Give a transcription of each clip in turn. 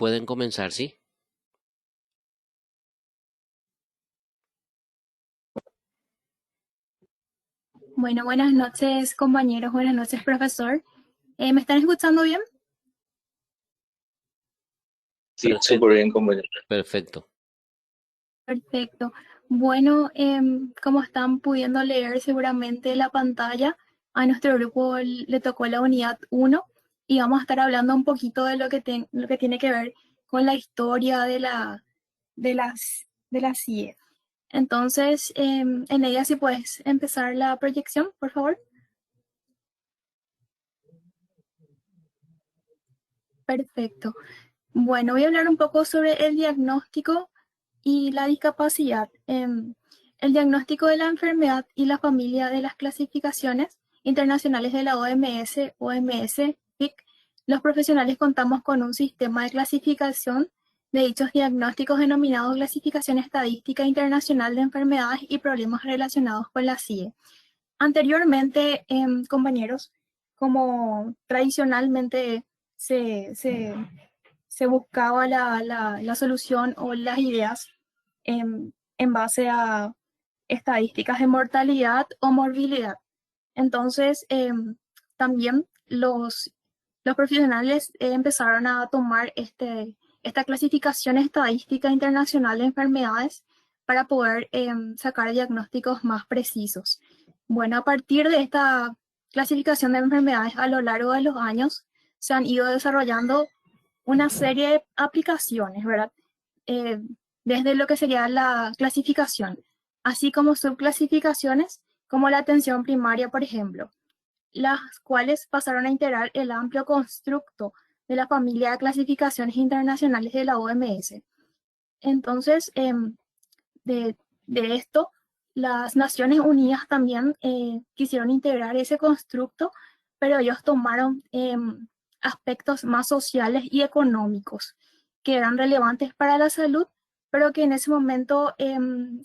Pueden comenzar, ¿sí? Bueno, buenas noches compañeros, buenas noches profesor. ¿Me están escuchando bien? Sí, Perfecto. súper bien, compañero. Perfecto. Perfecto. Bueno, como están pudiendo leer seguramente la pantalla, a nuestro grupo le tocó la unidad 1 y vamos a estar hablando un poquito de lo que tiene que ver con la historia de la CIE. Entonces, en ella si puedes empezar la proyección, por favor. Perfecto. Bueno, voy a hablar un poco sobre el diagnóstico y la discapacidad. El diagnóstico de la enfermedad y la familia de las clasificaciones internacionales de la OMS, OMS, PIC, los profesionales contamos con un sistema de clasificación de dichos diagnósticos denominado Clasificación Estadística Internacional de Enfermedades y Problemas Relacionados con la CIE. Anteriormente, compañeros, como tradicionalmente se, se se buscaba la solución o las ideas en base a estadísticas de mortalidad o morbilidad. Entonces, también los profesionales empezaron a tomar esta clasificación estadística internacional de enfermedades para poder sacar diagnósticos más precisos. Bueno, a partir de esta clasificación de enfermedades a lo largo de los años, se han ido desarrollando una serie de aplicaciones, ¿verdad? Eh, Desde lo que sería la clasificación, así como subclasificaciones, como la atención primaria, por ejemplo, las cuales pasaron a integrar el amplio constructo de la familia de clasificaciones internacionales de la OMS. Entonces, de, de esto, las Naciones Unidas también quisieron integrar ese constructo, pero ellos tomaron aspectos más sociales y económicos que eran relevantes para la salud, pero que en ese momento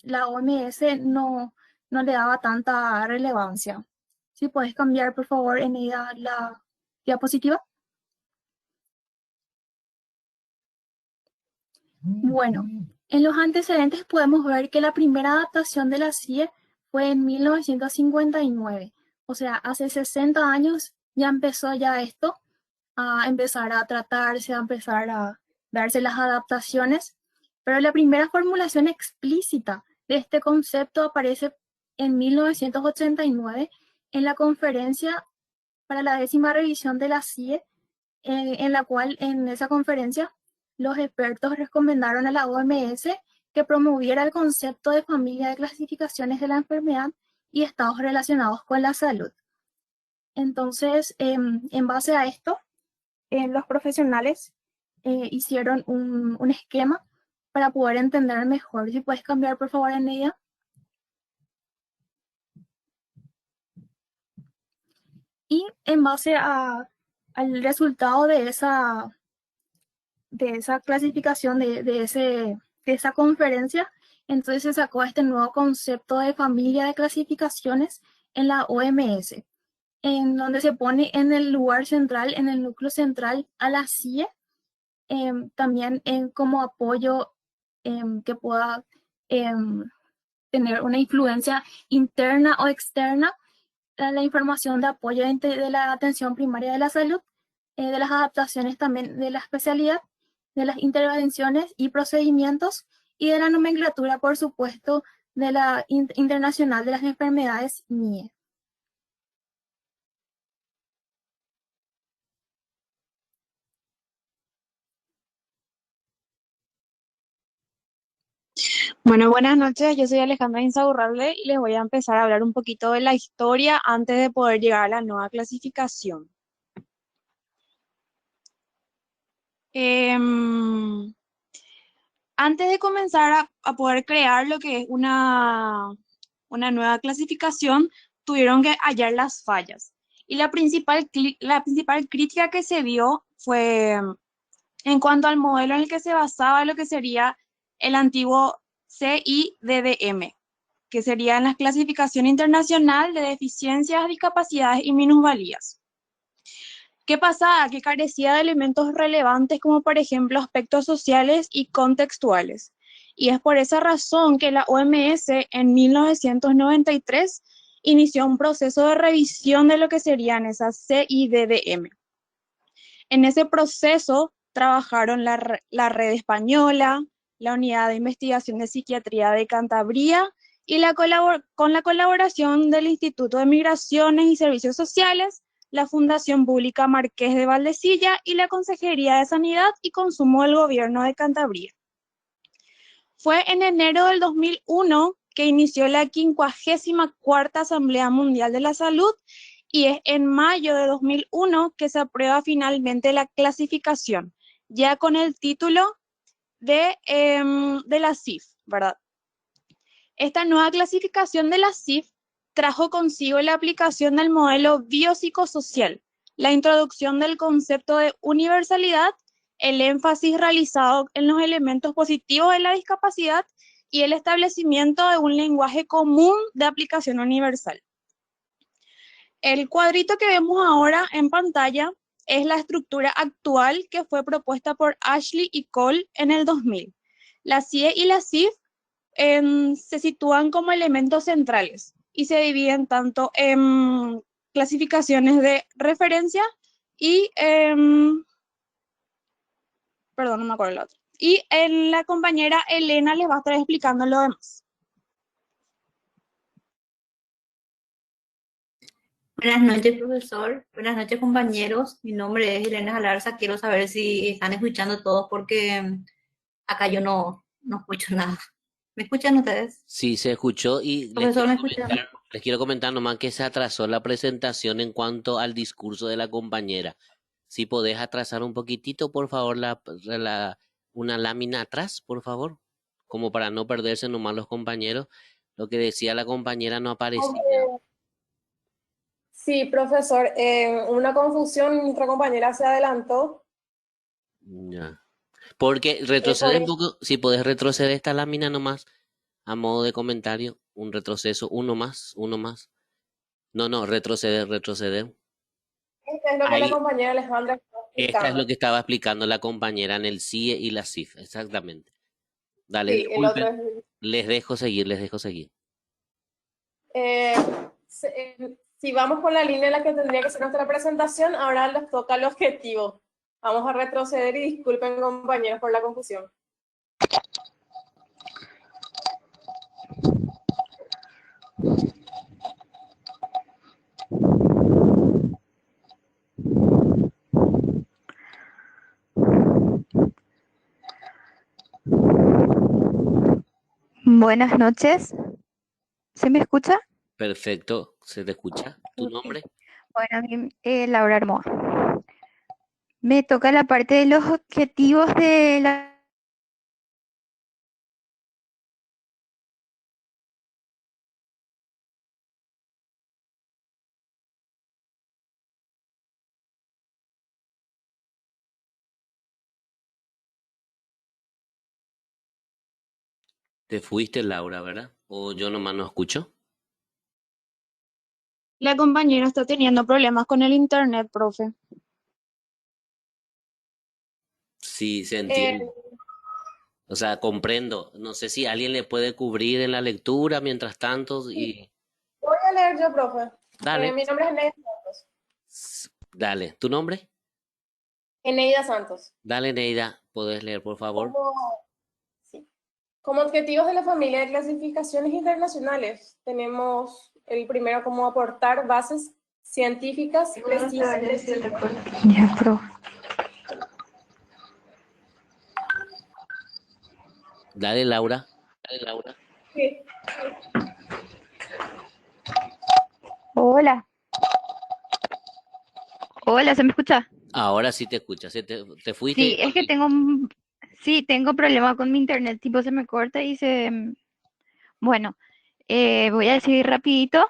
la OMS no le daba tanta relevancia. Si puedes cambiar, por favor, en ella la diapositiva. Bueno, en los antecedentes podemos ver que la primera adaptación de la CIE fue en 1959, o sea, hace 60 años ya empezó ya esto a empezar a tratarse, a empezar a darse las adaptaciones, pero la primera formulación explícita de este concepto aparece en 1989 en la conferencia para la 10ª revisión de la CIE, en la cual en esa conferencia los expertos recomendaron a la OMS que promoviera el concepto de familia de clasificaciones de la enfermedad y estados relacionados con la salud. Entonces, en base a esto, los profesionales hicieron un esquema para poder entender mejor. Si puedes cambiar, por favor, en ella. Y en base al resultado de esa clasificación, de esa conferencia, entonces se sacó este nuevo concepto de familia de clasificaciones en la OMS, en donde se pone en el lugar central, en el núcleo central a la CIE, también como apoyo que pueda tener una influencia interna o externa a la información de apoyo de la atención primaria de la salud, de las adaptaciones también de la especialidad, de las intervenciones y procedimientos y de la nomenclatura, por supuesto, de la internacional de las enfermedades NIE. Bueno, buenas noches. Yo soy Alejandra Insaurralde y les voy a empezar a hablar un poquito de la historia antes de poder llegar a la nueva clasificación. Em, Antes de comenzar a poder crear lo que es una nueva clasificación, tuvieron que hallar las fallas. Y la principal crítica que se dio fue en cuanto al modelo en el que se basaba lo que sería el antiguo CIDDM, que sería en la clasificación internacional de deficiencias, discapacidades y minusvalías. ¿Qué pasaba? Que carecía de elementos relevantes como por ejemplo aspectos sociales y contextuales. Y es por esa razón que la OMS en 1993 inició un proceso de revisión de lo que serían esas CIDDM. En ese proceso trabajaron la Red Española, la Unidad de Investigación de Psiquiatría de Cantabria y con la colaboración del Instituto de Migraciones y Servicios Sociales, la Fundación Pública Marqués de Valdecilla y la Consejería de Sanidad y Consumo del Gobierno de Cantabria. Fue en enero del 2001 que inició la 54ª Asamblea Mundial de la Salud y es en mayo de 2001 que se aprueba finalmente la clasificación, ya con el título de la CIF, ¿verdad? Esta nueva clasificación de la CIF trajo consigo la aplicación del modelo biopsicosocial, la introducción del concepto de universalidad, el énfasis realizado en los elementos positivos de la discapacidad y el establecimiento de un lenguaje común de aplicación universal. El cuadrito que vemos ahora en pantalla es la estructura actual que fue propuesta por Ashley y Cole en el 2000. La CIE y la CIF se sitúan como elementos centrales y se dividen tanto en clasificaciones de referencia y, perdón, no me acuerdo el otro. Y la compañera Elena les va a estar explicando lo demás. Buenas noches, profesor. Buenas noches, compañeros. Mi nombre es Elena Galarza. Quiero saber si están escuchando todos porque acá yo no escucho nada. ¿Me escuchan ustedes? Sí, se escuchó y Profesor, ¿me escuchan? les quiero comentar nomás que se atrasó la presentación en cuanto al discurso de la compañera. Si podés atrasar un poquitito, por favor, una lámina atrás, por favor, como para no perderse nomás los compañeros. Lo que decía la compañera no aparecía. Sí, profesor, una confusión, nuestra compañera se adelantó. Ya. Porque Por retrocede un eso poco, si podés retroceder esta lámina nomás, a modo de comentario, un retroceso, uno más. No, retroceder, retroceder. es lo que la Ahí, compañera Alejandra está esta es lo explicando. que estaba explicando la compañera en el CIE y la CIF, exactamente. Dale, Sí, el otro disculpen, es... les dejo seguir, les dejo seguir. eh, si vamos con la línea en la que tendría que ser nuestra presentación, ahora les toca el objetivo. Vamos a retroceder y disculpen, compañeros, por la confusión. Buenas noches, ¿se me escucha? Perfecto, ¿se te escucha? ¿Tu Ok. nombre? Bueno, a mí, Laura Armoa. Me toca la parte de los objetivos de la... Te fuiste, Laura, ¿verdad? O yo nomás no escucho. La compañera está teniendo problemas con el internet, profe. Sí, se Eh, entiende. O sea, comprendo. No sé si alguien le puede cubrir en la lectura mientras tanto y Voy a leer yo, profe. dale, Mi nombre es Eneida Santos. dale. ¿Tu nombre? Eneida Santos. Dale, Neida, ¿podés leer, por favor? Como, sí. Como objetivos de la familia de clasificaciones internacionales, tenemos el primero como aportar bases científicas precisas. Ya, profe. Dale, Laura. Dale, Laura. Sí. Hola, hola, ¿se me escucha? Ahora sí te escuchas. ¿Te fuiste? Sí, es que sí, tengo problema con mi internet, tipo se me corta y bueno, voy a decir rapidito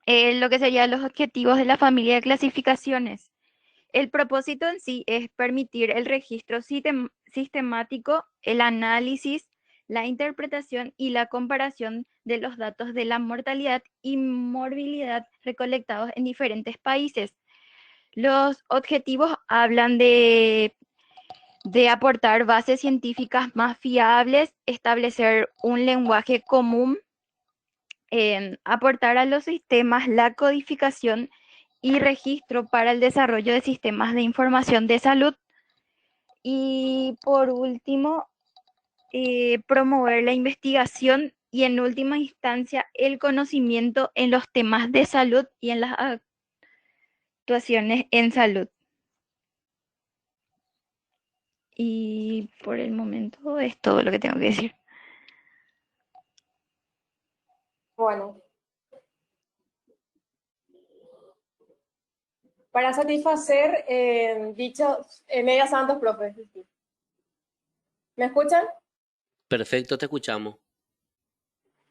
lo que serían los objetivos de la familia de clasificaciones. El propósito en sí es permitir el registro sistemático, el análisis, la interpretación y la comparación de los datos de la mortalidad y morbilidad recolectados en diferentes países, Los objetivos hablan de aportar bases científicas más fiables, establecer un lenguaje común, aportar a los sistemas la codificación y registro para el desarrollo de sistemas de información de salud. Y por último, promover la investigación y en última instancia el conocimiento en los temas de salud y en las actuaciones en salud. Y por el momento es todo lo que tengo que decir. Bueno, para satisfacer dichos medias santos, profe. ¿Me escuchan? Perfecto, te escuchamos.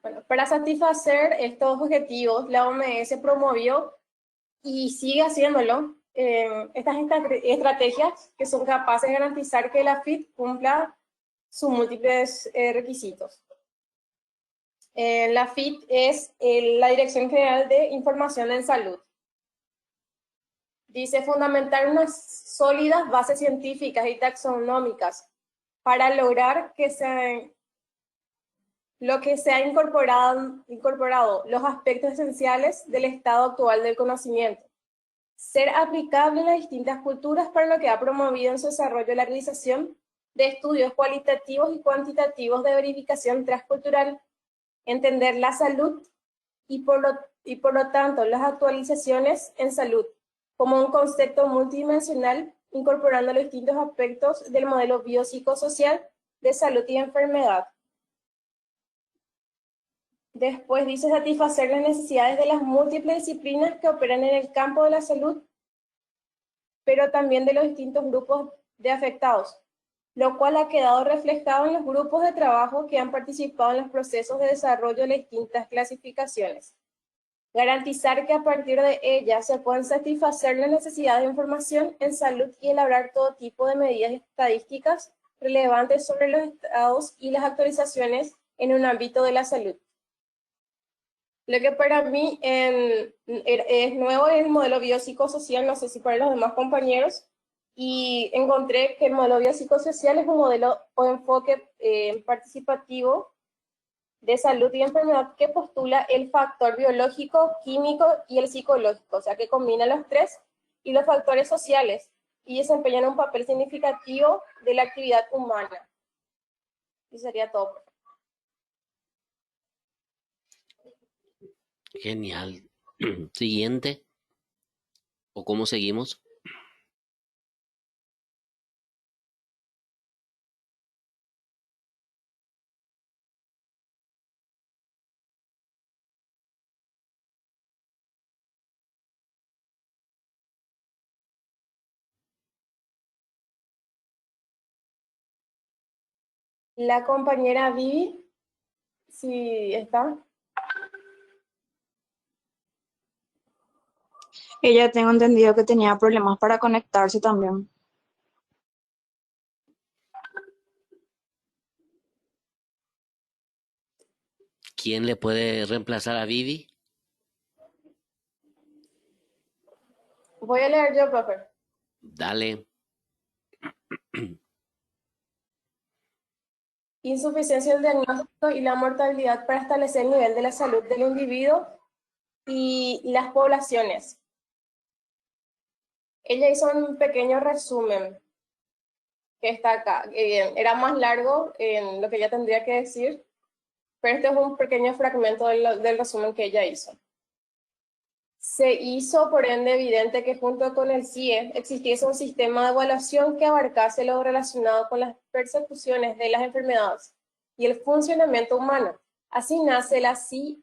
Bueno, para satisfacer estos objetivos, la OMS promovió y sigue haciéndolo estas estrategias que son capaces de garantizar que la FIT cumpla sus múltiples requisitos. La FIT es la Dirección General de Información en Salud. Dice fundamentar unas sólidas bases científicas y taxonómicas para lograr que se ha incorporado los aspectos esenciales del estado actual del conocimiento, ser aplicable en las distintas culturas, para lo que ha promovido en su desarrollo la realización de estudios cualitativos y cuantitativos de verificación transcultural, entender la salud y por lo tanto las actualizaciones en salud como un concepto multidimensional, incorporando los distintos aspectos del modelo biopsicosocial de salud y enfermedad. Después dice satisfacer las necesidades de las múltiples disciplinas que operan en el campo de la salud, pero también de los distintos grupos de afectados, lo cual ha quedado reflejado en los grupos de trabajo que han participado en los procesos de desarrollo de las distintas clasificaciones. Garantizar que a partir de ellas se puedan satisfacer las necesidades de información en salud y elaborar todo tipo de medidas estadísticas relevantes sobre los estados y las actualizaciones en un ámbito de la salud. Lo que para mí es nuevo es el modelo biopsicosocial, no sé si para los demás compañeros, y encontré que el modelo biopsicosocial es un modelo o enfoque participativo de salud y enfermedad que postula el factor biológico, químico y el psicológico, o sea que combina los tres, y los factores sociales, y desempeñan un papel significativo de la actividad humana. Y sería todo. Genial. Siguiente. ¿O cómo seguimos? La compañera Vivi, si está. Ella tengo entendido que tenía problemas para conectarse también. ¿Quién le puede reemplazar a Vivi? Voy a leer yo, profe. Dale. Insuficiencia del diagnóstico y la mortalidad para establecer el nivel de la salud del individuo y las poblaciones. Ella hizo un pequeño resumen que está acá. Era más largo en lo que ella tendría que decir, pero este es un pequeño fragmento del resumen que ella hizo. Se hizo, por ende, evidente que junto con el CIE existiese un sistema de evaluación que abarcase lo relacionado con las persecuciones de las enfermedades y el funcionamiento humano. Así nace la CIDDM,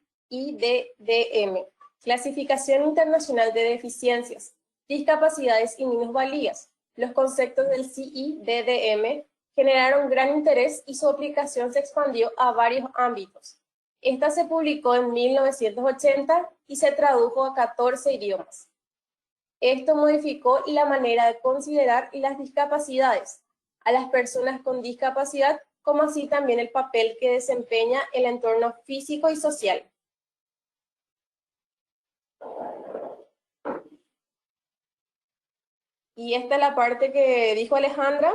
Clasificación Internacional de Deficiencias, Discapacidades y Minusvalías. Los conceptos del CIDDM generaron gran interés y su aplicación se expandió a varios ámbitos. Esta se publicó en 1980 y se tradujo a 14 idiomas. Esto modificó la manera de considerar las discapacidades, a las personas con discapacidad, como así también el papel que desempeña el entorno físico y social. Y esta es la parte que dijo Alejandra.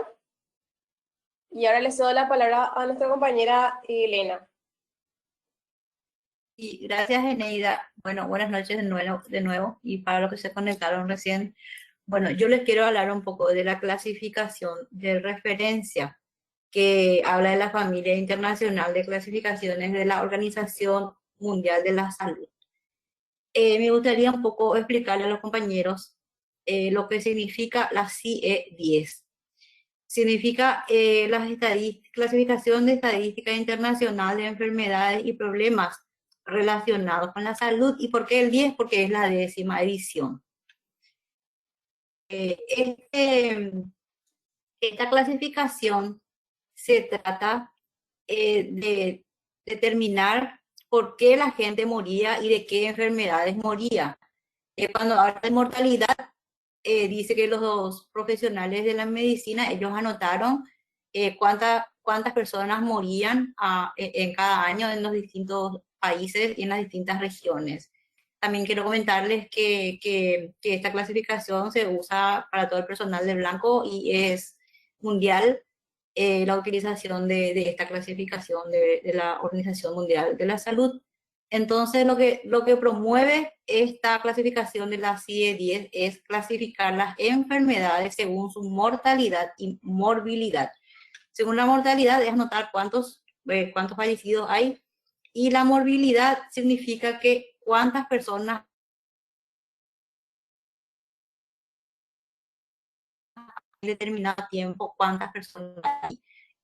Y ahora le cedo la palabra a nuestra compañera Elena. Y gracias, Eneida. Bueno, buenas noches de nuevo. Y para los que se conectaron recién, bueno, yo les quiero hablar un poco de la clasificación de referencia que habla de la familia internacional de clasificaciones de la Organización Mundial de la Salud. Me gustaría un poco explicarle a los compañeros lo que significa la CIE-10. Significa la clasificación de estadística internacional de enfermedades y problemas relacionados con la salud. ¿Y por qué el 10? Porque es la 10ª edición. Esta clasificación se trata de determinar por qué la gente moría y de qué enfermedades moría. Cuando habla de mortalidad, dice que los dos profesionales de la medicina, ellos anotaron cuántas personas morían en cada año en los distintos países y en las distintas regiones. También quiero comentarles que esta clasificación se usa para todo el personal de blanco y es mundial la utilización de esta clasificación de la Organización Mundial de la Salud. Entonces, lo que promueve esta clasificación de la CIE-10 es clasificar las enfermedades según su mortalidad y morbilidad. Según la mortalidad es notar cuántos fallecidos hay, y la morbilidad significa que cuántas personas en determinado tiempo, cuántas personas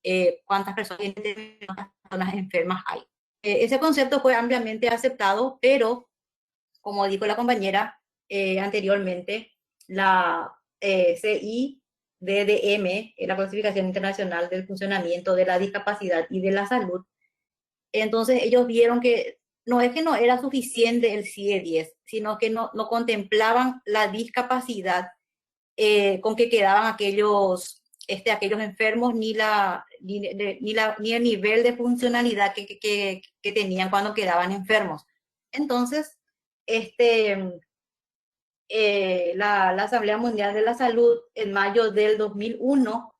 en determinadas personas enfermas hay. Ese concepto fue ampliamente aceptado, pero como dijo la compañera anteriormente, la CIDDM, la Clasificación Internacional del Funcionamiento de la Discapacidad y de la Salud, entonces ellos vieron que no es que no era suficiente el CIE-10, sino que no contemplaban la discapacidad con que quedaban aquellos enfermos, ni el nivel de funcionalidad que tenían cuando quedaban enfermos. Entonces, la Asamblea Mundial de la Salud en mayo del 2001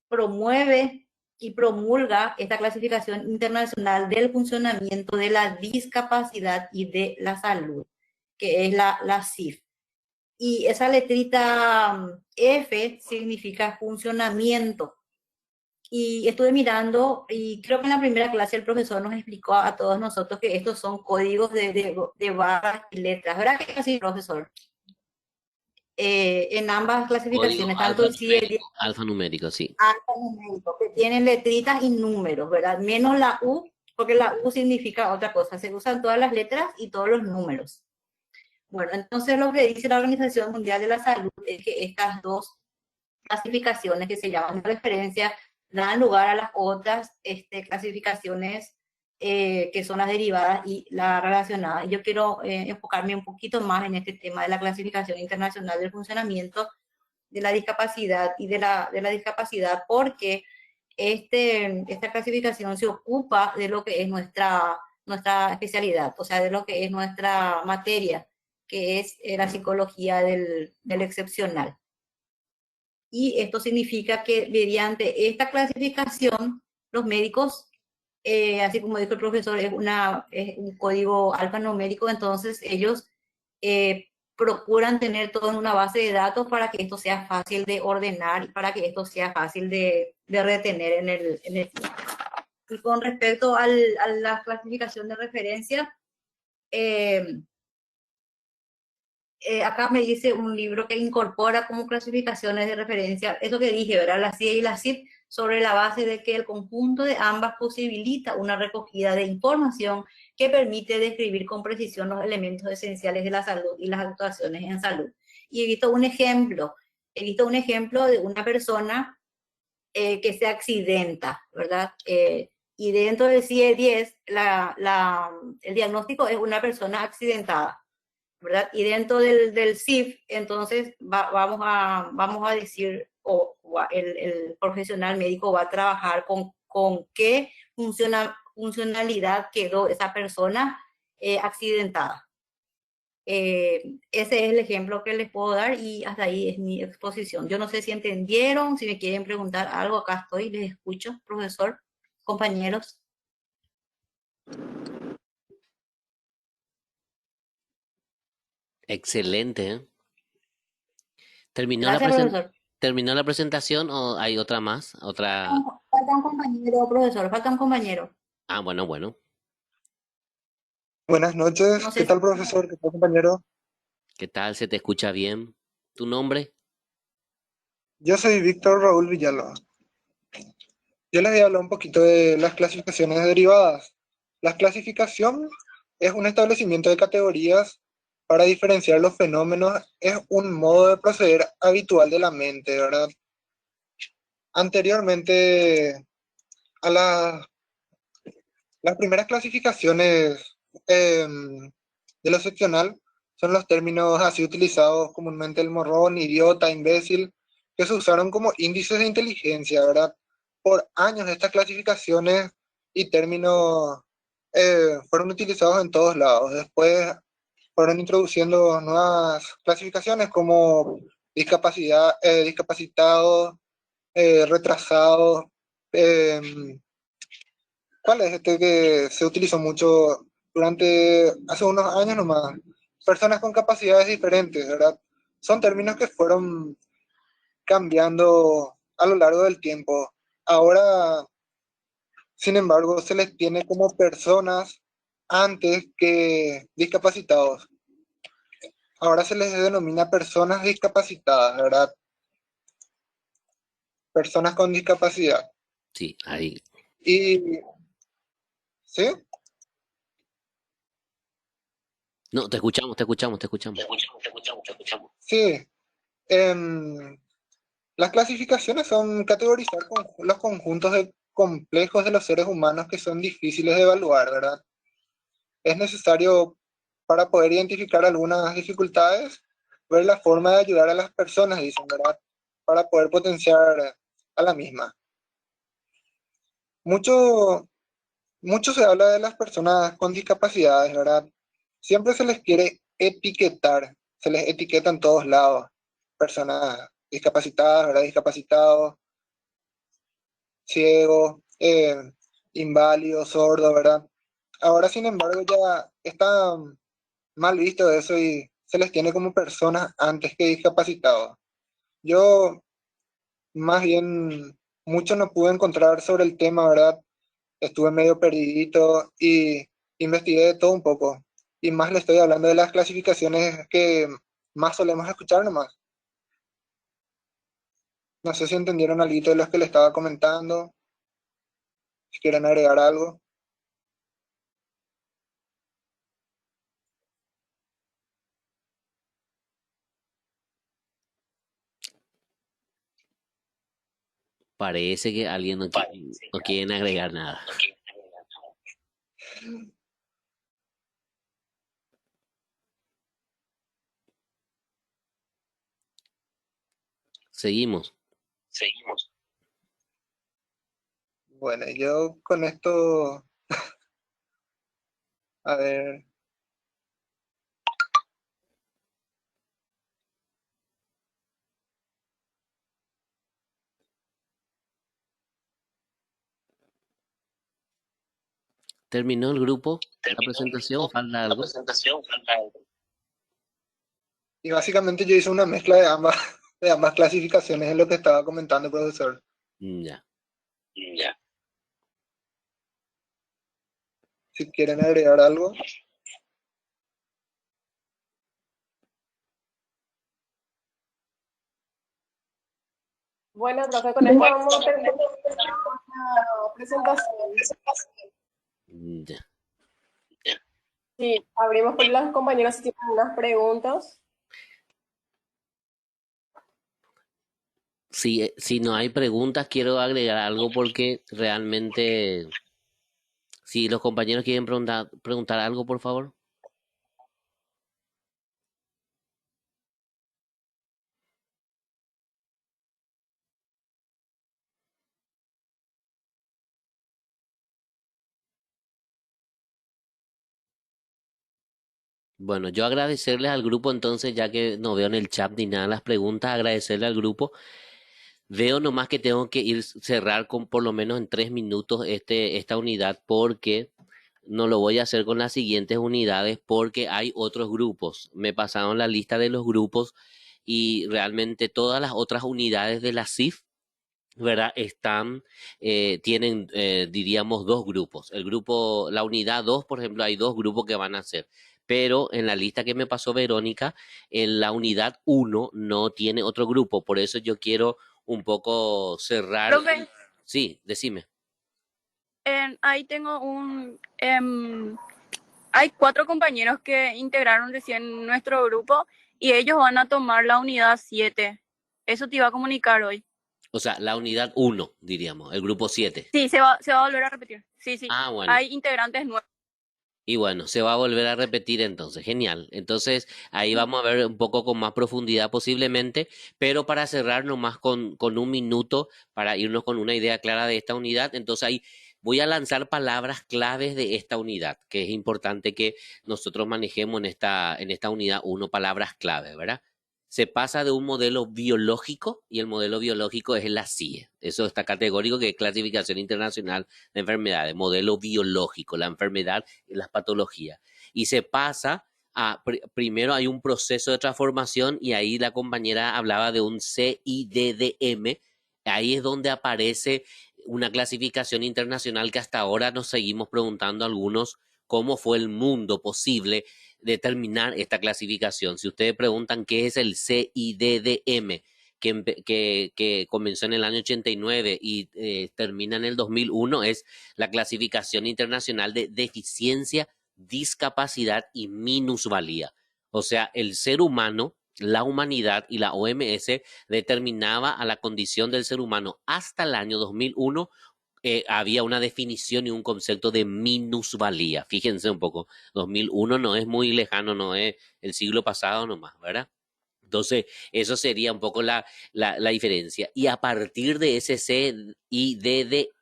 promueve y promulga esta clasificación internacional del funcionamiento de la discapacidad y de la salud, que es la CIF. Y esa letrita F significa funcionamiento. Y estuve mirando, y creo que en la primera clase el profesor nos explicó a todos nosotros que estos son códigos de barras y letras. ¿Verdad que así, profesor? En ambas Código clasificaciones, tanto el CIE-10 alfanumérico, sí. alfanumérico, que tienen letritas y números, ¿verdad? Menos la U, porque la U significa otra cosa. Se usan todas las letras y todos los números. Bueno, entonces lo que dice la Organización Mundial de la Salud es que estas dos clasificaciones que se llaman de referencia dan lugar a las otras clasificaciones que son las derivadas y las relacionadas. Yo quiero enfocarme un poquito más en este tema de la clasificación internacional del funcionamiento de la discapacidad y de la discapacidad, porque esta clasificación se ocupa de lo que es nuestra especialidad, o sea, de lo que es nuestra materia, que es la psicología del excepcional. Y esto significa que mediante esta clasificación, los médicos, así como dijo el profesor, es un código alfanumérico, entonces ellos procuran tener todo en una base de datos para que esto sea fácil de ordenar y para que esto sea fácil de retener en el tiempo. Y con respecto a la clasificación de referencia, acá me dice un libro que incorpora como clasificaciones de referencia, eso que dije, ¿verdad? La CIE y la CIP, sobre la base de que el conjunto de ambas posibilita una recogida de información que permite describir con precisión los elementos esenciales de la salud y las actuaciones en salud. Y he visto un ejemplo de una persona que se accidenta, ¿verdad? Y dentro del CIE-10, el diagnóstico es una persona accidentada, ¿verdad? Y dentro del CIF, entonces vamos a decir, el profesional médico va a trabajar con qué funcionalidad quedó esa persona accidentada. Ese es el ejemplo que les puedo dar y hasta ahí es mi exposición. Yo no sé si entendieron, si me quieren preguntar algo, acá estoy, les escucho, profesor, compañeros. Excelente, ¿eh? ¿Terminó Gracias, profesor. terminó la presentación o hay otra más? Otra. Falta un compañero, profesor, falta un compañero. Ah, bueno, bueno. Buenas noches, No ¿qué sé si... tal profesor? ¿Qué tal compañero? ¿Qué tal? ¿Se te escucha bien? ¿Tu nombre? Yo soy Víctor Raúl Villalba. Yo les voy a hablar un poquito de las clasificaciones derivadas. La clasificación es un establecimiento de categorías para diferenciar los fenómenos, es un modo de proceder habitual de la mente, ¿verdad? Anteriormente a las primeras clasificaciones de lo seccional son los términos así utilizados comúnmente el morrón, idiota, imbécil, que se usaron como índices de inteligencia, ¿verdad? Por años estas clasificaciones y términos fueron utilizados en todos lados. Después fueron introduciendo nuevas clasificaciones como discapacidad, discapacitados, retrasados. ¿Cuál es este que se utilizó mucho durante hace unos años nomás? Personas con capacidades diferentes, ¿verdad? Son términos que fueron cambiando a lo largo del tiempo. Ahora, sin embargo, se les tiene como personas antes que discapacitados. Ahora se les denomina personas discapacitadas, ¿verdad? Personas con discapacidad. Sí, ahí. Y, ¿sí? No, te escuchamos, te escuchamos, te escuchamos. Sí. em, Las clasificaciones son categorizar los conjuntos de complejos de los seres humanos que son difíciles de evaluar, ¿verdad? Es necesario, para poder identificar algunas dificultades, ver la forma de ayudar a las personas, dicen, ¿verdad? Para poder potenciar a la misma. Mucho, mucho se habla de las personas con discapacidades, ¿verdad? Siempre se les quiere etiquetar, se les etiqueta en todos lados. Personas discapacitadas, ¿verdad? Discapacitados, ciego, inválido, sordo, ¿verdad? Ahora, sin embargo, ya está mal visto eso y se les tiene como personas antes que discapacitados. Yo, más bien, mucho no pude encontrar sobre el tema, ¿verdad? Estuve medio perdidito y investigué de todo un poco. Y más le estoy hablando de las clasificaciones que más solemos escuchar nomás. No sé si entendieron algo de los que le estaba comentando, si quieren agregar algo. Parece que alguien no quiere agregar nada. Seguimos. Bueno, yo con esto, a ver, ¿Terminó el grupo? ¿La presentación? ¿Falta algo? y básicamente yo hice una mezcla de ambas clasificaciones en lo que estaba comentando, profesor. Ya. Si quieren agregar algo. Bueno, profe, con esto vamos a terminar la presentación. Ya. Sí, abrimos por los compañeros si tienen unas preguntas. Si no hay preguntas, quiero agregar algo porque realmente, si los compañeros quieren preguntar algo, por favor. Bueno, yo agradecerles al grupo entonces, ya que no veo en el chat ni nada las preguntas, agradecerle al grupo. Veo nomás que tengo que ir cerrar con por lo menos en 3 minutos esta unidad porque no lo voy a hacer con las siguientes unidades porque hay otros grupos. Me pasaron la lista de los grupos y realmente todas las otras unidades de la CIF, ¿verdad? Tienen, diríamos, dos grupos. La unidad 2, por ejemplo, hay dos grupos que van a hacer. Pero en la lista que me pasó Verónica, en la unidad 1 no tiene otro grupo. Por eso yo quiero un poco cerrar. Profe, Sí, decime. ahí tengo hay 4 compañeros que integraron recién nuestro grupo y ellos van a tomar la unidad 7. Eso te iba a comunicar hoy. O sea, la unidad 1, diríamos, el grupo 7. Sí, se va a volver a repetir. Sí, sí. Ah, bueno. Hay integrantes nuevos. Y bueno, se va a volver a repetir entonces, genial. Entonces ahí vamos a ver un poco con más profundidad posiblemente, pero para cerrar nomás con 1 minuto, para irnos con una idea clara de esta unidad, entonces ahí voy a lanzar palabras claves de esta unidad, que es importante que nosotros manejemos en esta unidad 1 palabras claves, ¿verdad? Se pasa de un modelo biológico y el modelo biológico es la CIE. Eso está categórico, que es Clasificación Internacional de Enfermedades, modelo biológico, la enfermedad y las patologías. Y se pasa primero hay un proceso de transformación y ahí la compañera hablaba de un CIDDM. Ahí es donde aparece una clasificación internacional que hasta ahora nos seguimos preguntando algunos cómo fue el mundo posible determinar esta clasificación. Si ustedes preguntan qué es el CIDDM, que comenzó en el año 89 y termina en el 2001, es la clasificación internacional de deficiencia, discapacidad y minusvalía. O sea, el ser humano, la humanidad y la OMS determinaba a la condición del ser humano hasta el año 2001. Había una definición y un concepto de minusvalía. Fíjense un poco, 2001 no es muy lejano, no es el siglo pasado nomás, ¿verdad? Entonces, eso sería un poco la diferencia. Y a partir de ese CIDDM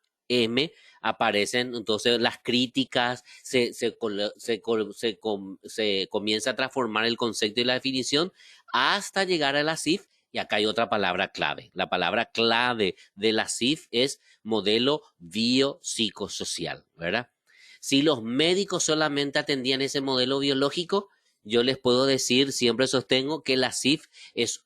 aparecen entonces las críticas, se comienza a transformar el concepto y la definición hasta llegar a la CIF. Y acá hay otra palabra clave. La palabra clave de la CIF es modelo biopsicosocial, ¿verdad? Si los médicos solamente atendían ese modelo biológico, yo les puedo decir, siempre sostengo que la CIF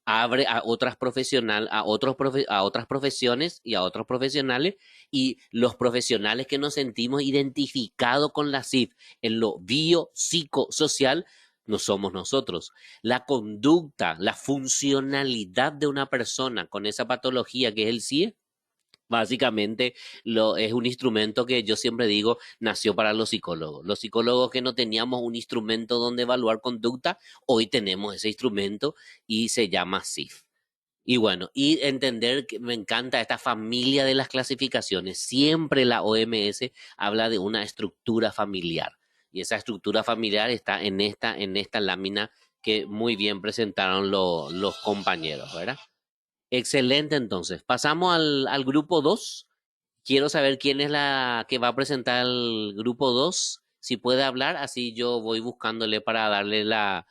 abre a otras a otras profesiones y a otros profesionales, y los profesionales que nos sentimos identificados con la CIF en lo biopsicosocial no somos nosotros. La conducta, la funcionalidad de una persona con esa patología que es el CIE, básicamente es un instrumento que yo siempre digo nació para los psicólogos. Los psicólogos que no teníamos un instrumento donde evaluar conducta, hoy tenemos ese instrumento y se llama CIF. Y bueno, y entender que me encanta esta familia de las clasificaciones. Siempre la OMS habla de una estructura familiar. Y esa estructura familiar está en esta lámina que muy bien presentaron los compañeros, ¿verdad? Excelente, entonces. Pasamos al grupo 2. Quiero saber quién es la que va a presentar el grupo 2. Si puede hablar, así yo voy buscándole para darle la...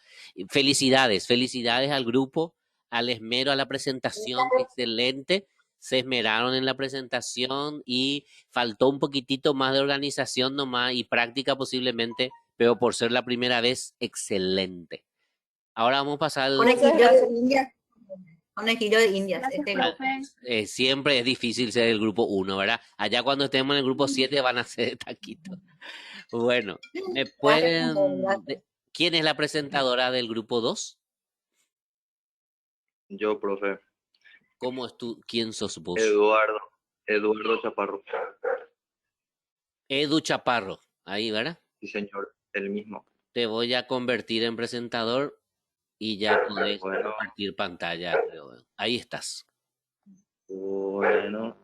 Felicidades, felicidades al grupo, al esmero, a la presentación, excelente. Se esmeraron en la presentación y faltó un poquitito más de organización nomás y práctica posiblemente, pero por ser la primera vez, excelente. Ahora vamos a pasar al... Conejillo de Indias. Conejillo de Indias. Gracias, Este profe. Siempre es difícil ser el grupo 1, ¿verdad? Allá cuando estemos en el grupo 7 van a ser de taquito. Bueno, ¿me pueden... ¿Quién es la presentadora del grupo 2? Yo, profe. ¿Cómo es tú? ¿Quién sos vos? Eduardo Chaparro. Edu Chaparro, ahí, ¿verdad? Sí, señor, el mismo. Te voy a convertir en presentador y ya podés Bueno. compartir pantalla, creo. Ahí estás. Bueno.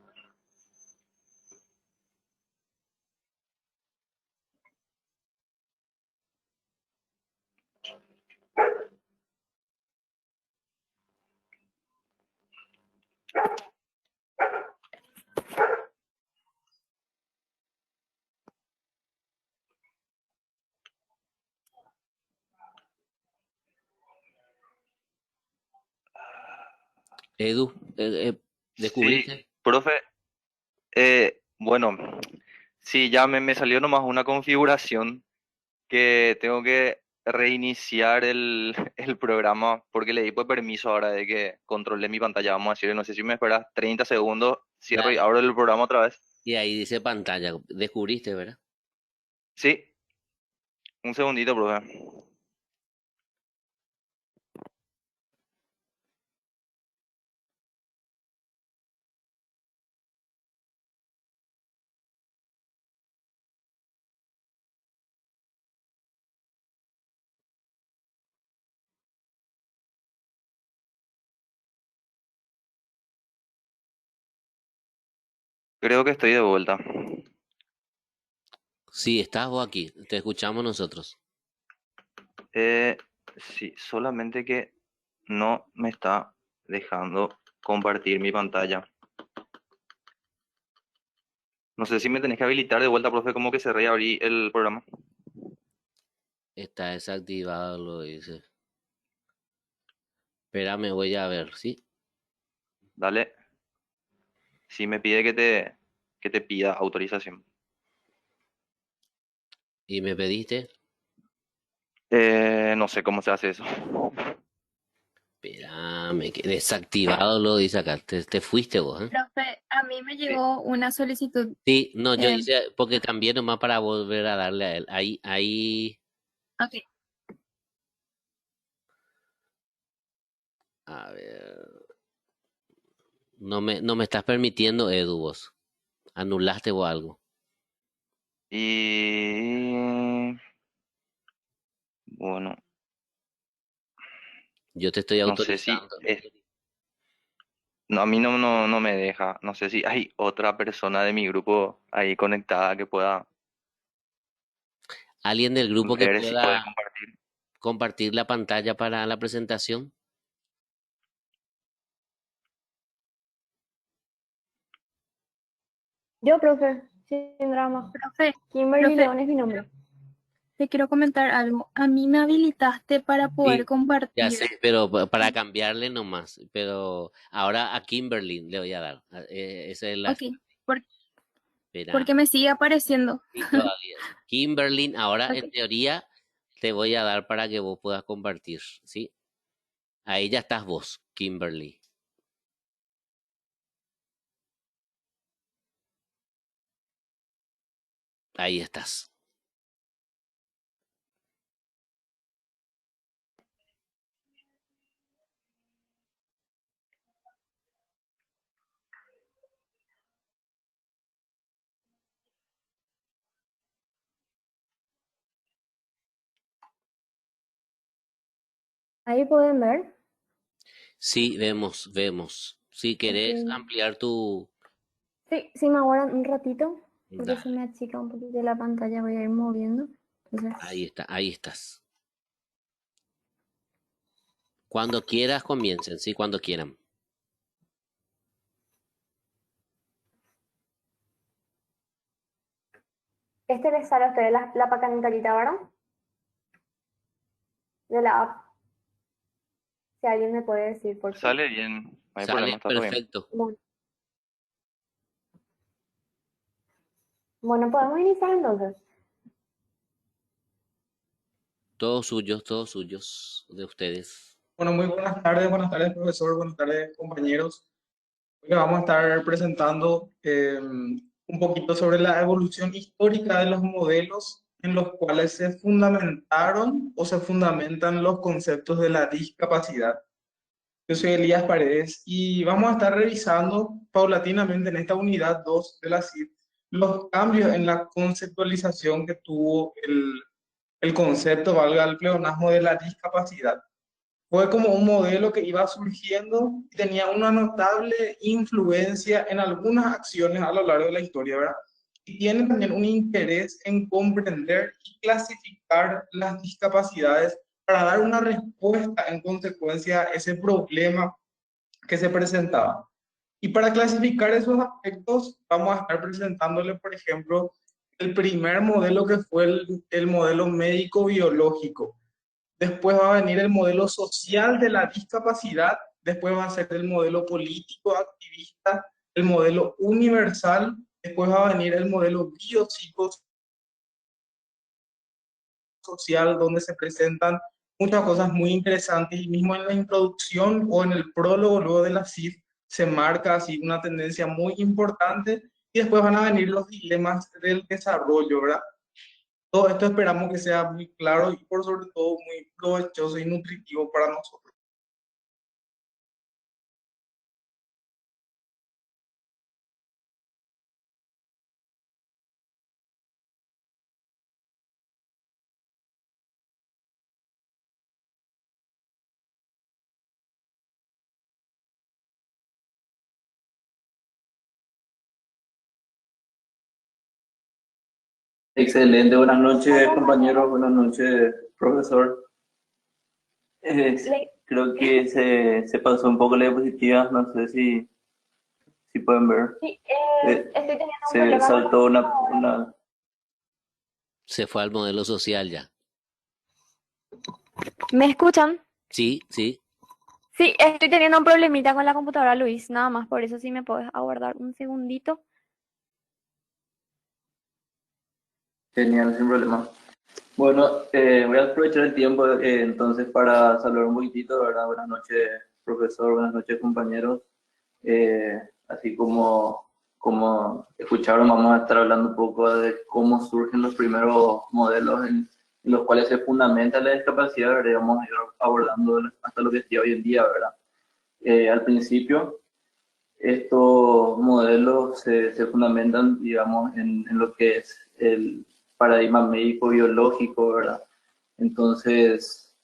Edu, Sí, ¿descubriste? profe, bueno, sí, ya me salió nomás una configuración que tengo que reiniciar el programa porque le di pues permiso ahora de que controle mi pantalla. Vamos a decirle, no sé si me esperas 30 segundos, cierro y Dale. abro el programa otra vez. Y ahí dice pantalla. ¿Descubriste, verdad? Sí, un segundito, profe. Creo que estoy de vuelta. Sí, estás vos aquí. Te escuchamos nosotros. Sí, solamente que no me está dejando compartir mi pantalla. No sé si me tenés que habilitar de vuelta, profe, como que cerré y abrí el programa. Está desactivado, lo dice. Espérame, voy a ver, ¿sí? Dale. Sí me pide que te pida autorización. ¿Y me pediste? No sé cómo se hace eso. Espérame, que desactivado lo dice acá. Te fuiste vos, ¿eh? Profe, a mí me Sí. llegó una solicitud. Sí, no, yo em, hice porque cambié nomás para volver a darle a él. Ahí, ok, a ver. No me estás permitiendo, Edu, vos. Anulaste vos algo. Y bueno, Yo te estoy no sé si autorizando. no, a mí no me deja. No sé si hay otra persona de mi grupo ahí conectada que pueda ¿Alguien del grupo que ver si puede pueda compartir. compartir la pantalla para la presentación? Yo, profe, sin drama. profe, Kimberly profe, León es mi nombre. te quiero comentar algo. A mí me habilitaste para poder Sí, ya compartir. sé, pero para cambiarle nomás. Pero ahora a Kimberly le voy a dar. Esa es la Ok, por- espera. porque me sigue apareciendo. Sí, todavía. Sí. Kimberly, ahora Ok, en teoría te voy a dar para que vos puedas compartir, ¿sí? Ahí ya estás vos, Kimberly. Ahí estás. Ahí pueden ver. Sí, vemos. Si Ok. querés ampliar tu... Sí, sí me aguardan un ratito, porque se Dale, me achica un poquito la pantalla, voy a ir moviendo. ahí Entonces, está, ahí estás. Cuando quieras comiencen, sí, cuando quieran. este les sale a ustedes la pantallita, ¿verdad? De la app. Si alguien me puede decir, por favor. Sale bien, no hay Sale problema, está todo bien. perfecto. Bueno, podemos iniciar entonces. Todos suyos de ustedes. Bueno, muy buenas tardes, profesor, buenas tardes, compañeros. Hoy les vamos a estar presentando un poquito sobre la evolución histórica de los modelos en los cuales se fundamentaron o se fundamentan los conceptos de la discapacidad. Yo soy Elías Paredes y vamos a estar revisando paulatinamente en esta unidad 2 de la CID los cambios en la conceptualización que tuvo el concepto, valga el pleonasmo, de la discapacidad. Fue como un modelo que iba surgiendo y tenía una notable influencia en algunas acciones a lo largo de la historia, ¿verdad? Y tiene también un interés en comprender y clasificar las discapacidades para dar una respuesta en consecuencia a ese problema que se presentaba. Y para clasificar esos aspectos, vamos a estar presentándole, por ejemplo, el primer modelo que fue el modelo médico-biológico. Después va a venir el modelo social de la discapacidad, después va a ser el modelo político activista, el modelo universal, después va a venir el modelo biopsicosocial, donde se presentan muchas cosas muy interesantes, y mismo en la introducción o en el prólogo luego de la CIF se marca así una tendencia muy importante, y después van a venir los dilemas del desarrollo, ¿verdad? Todo esto esperamos que sea muy claro y por sobre todo muy provechoso y nutritivo para nosotros. Excelente, buenas noches compañeros, buenas noches profesor. Creo que se pasó un poco la diapositiva, no sé si pueden ver. Sí, Eh, estoy teniendo un Se problema con la saltó computadora. Se fue al modelo social ya. ¿Me escuchan? Sí, sí. Sí, estoy teniendo un problemita con la computadora, Luis, nada más, por eso sí me puedes aguardar un segundito. Genial, sin problema. Bueno, voy a aprovechar el tiempo entonces para saludar un poquitito, ¿verdad? Buenas noches, profesor, buenas noches, compañeros. Así como escucharon, vamos a estar hablando un poco de cómo surgen los primeros modelos en los cuales se fundamenta la discapacidad, ¿verdad? Y vamos a ir abordando hasta lo que es hoy en día, ¿verdad? Al principio, estos modelos se fundamentan, digamos, en lo que es el paradigma médico-biológico, ¿verdad? Entonces,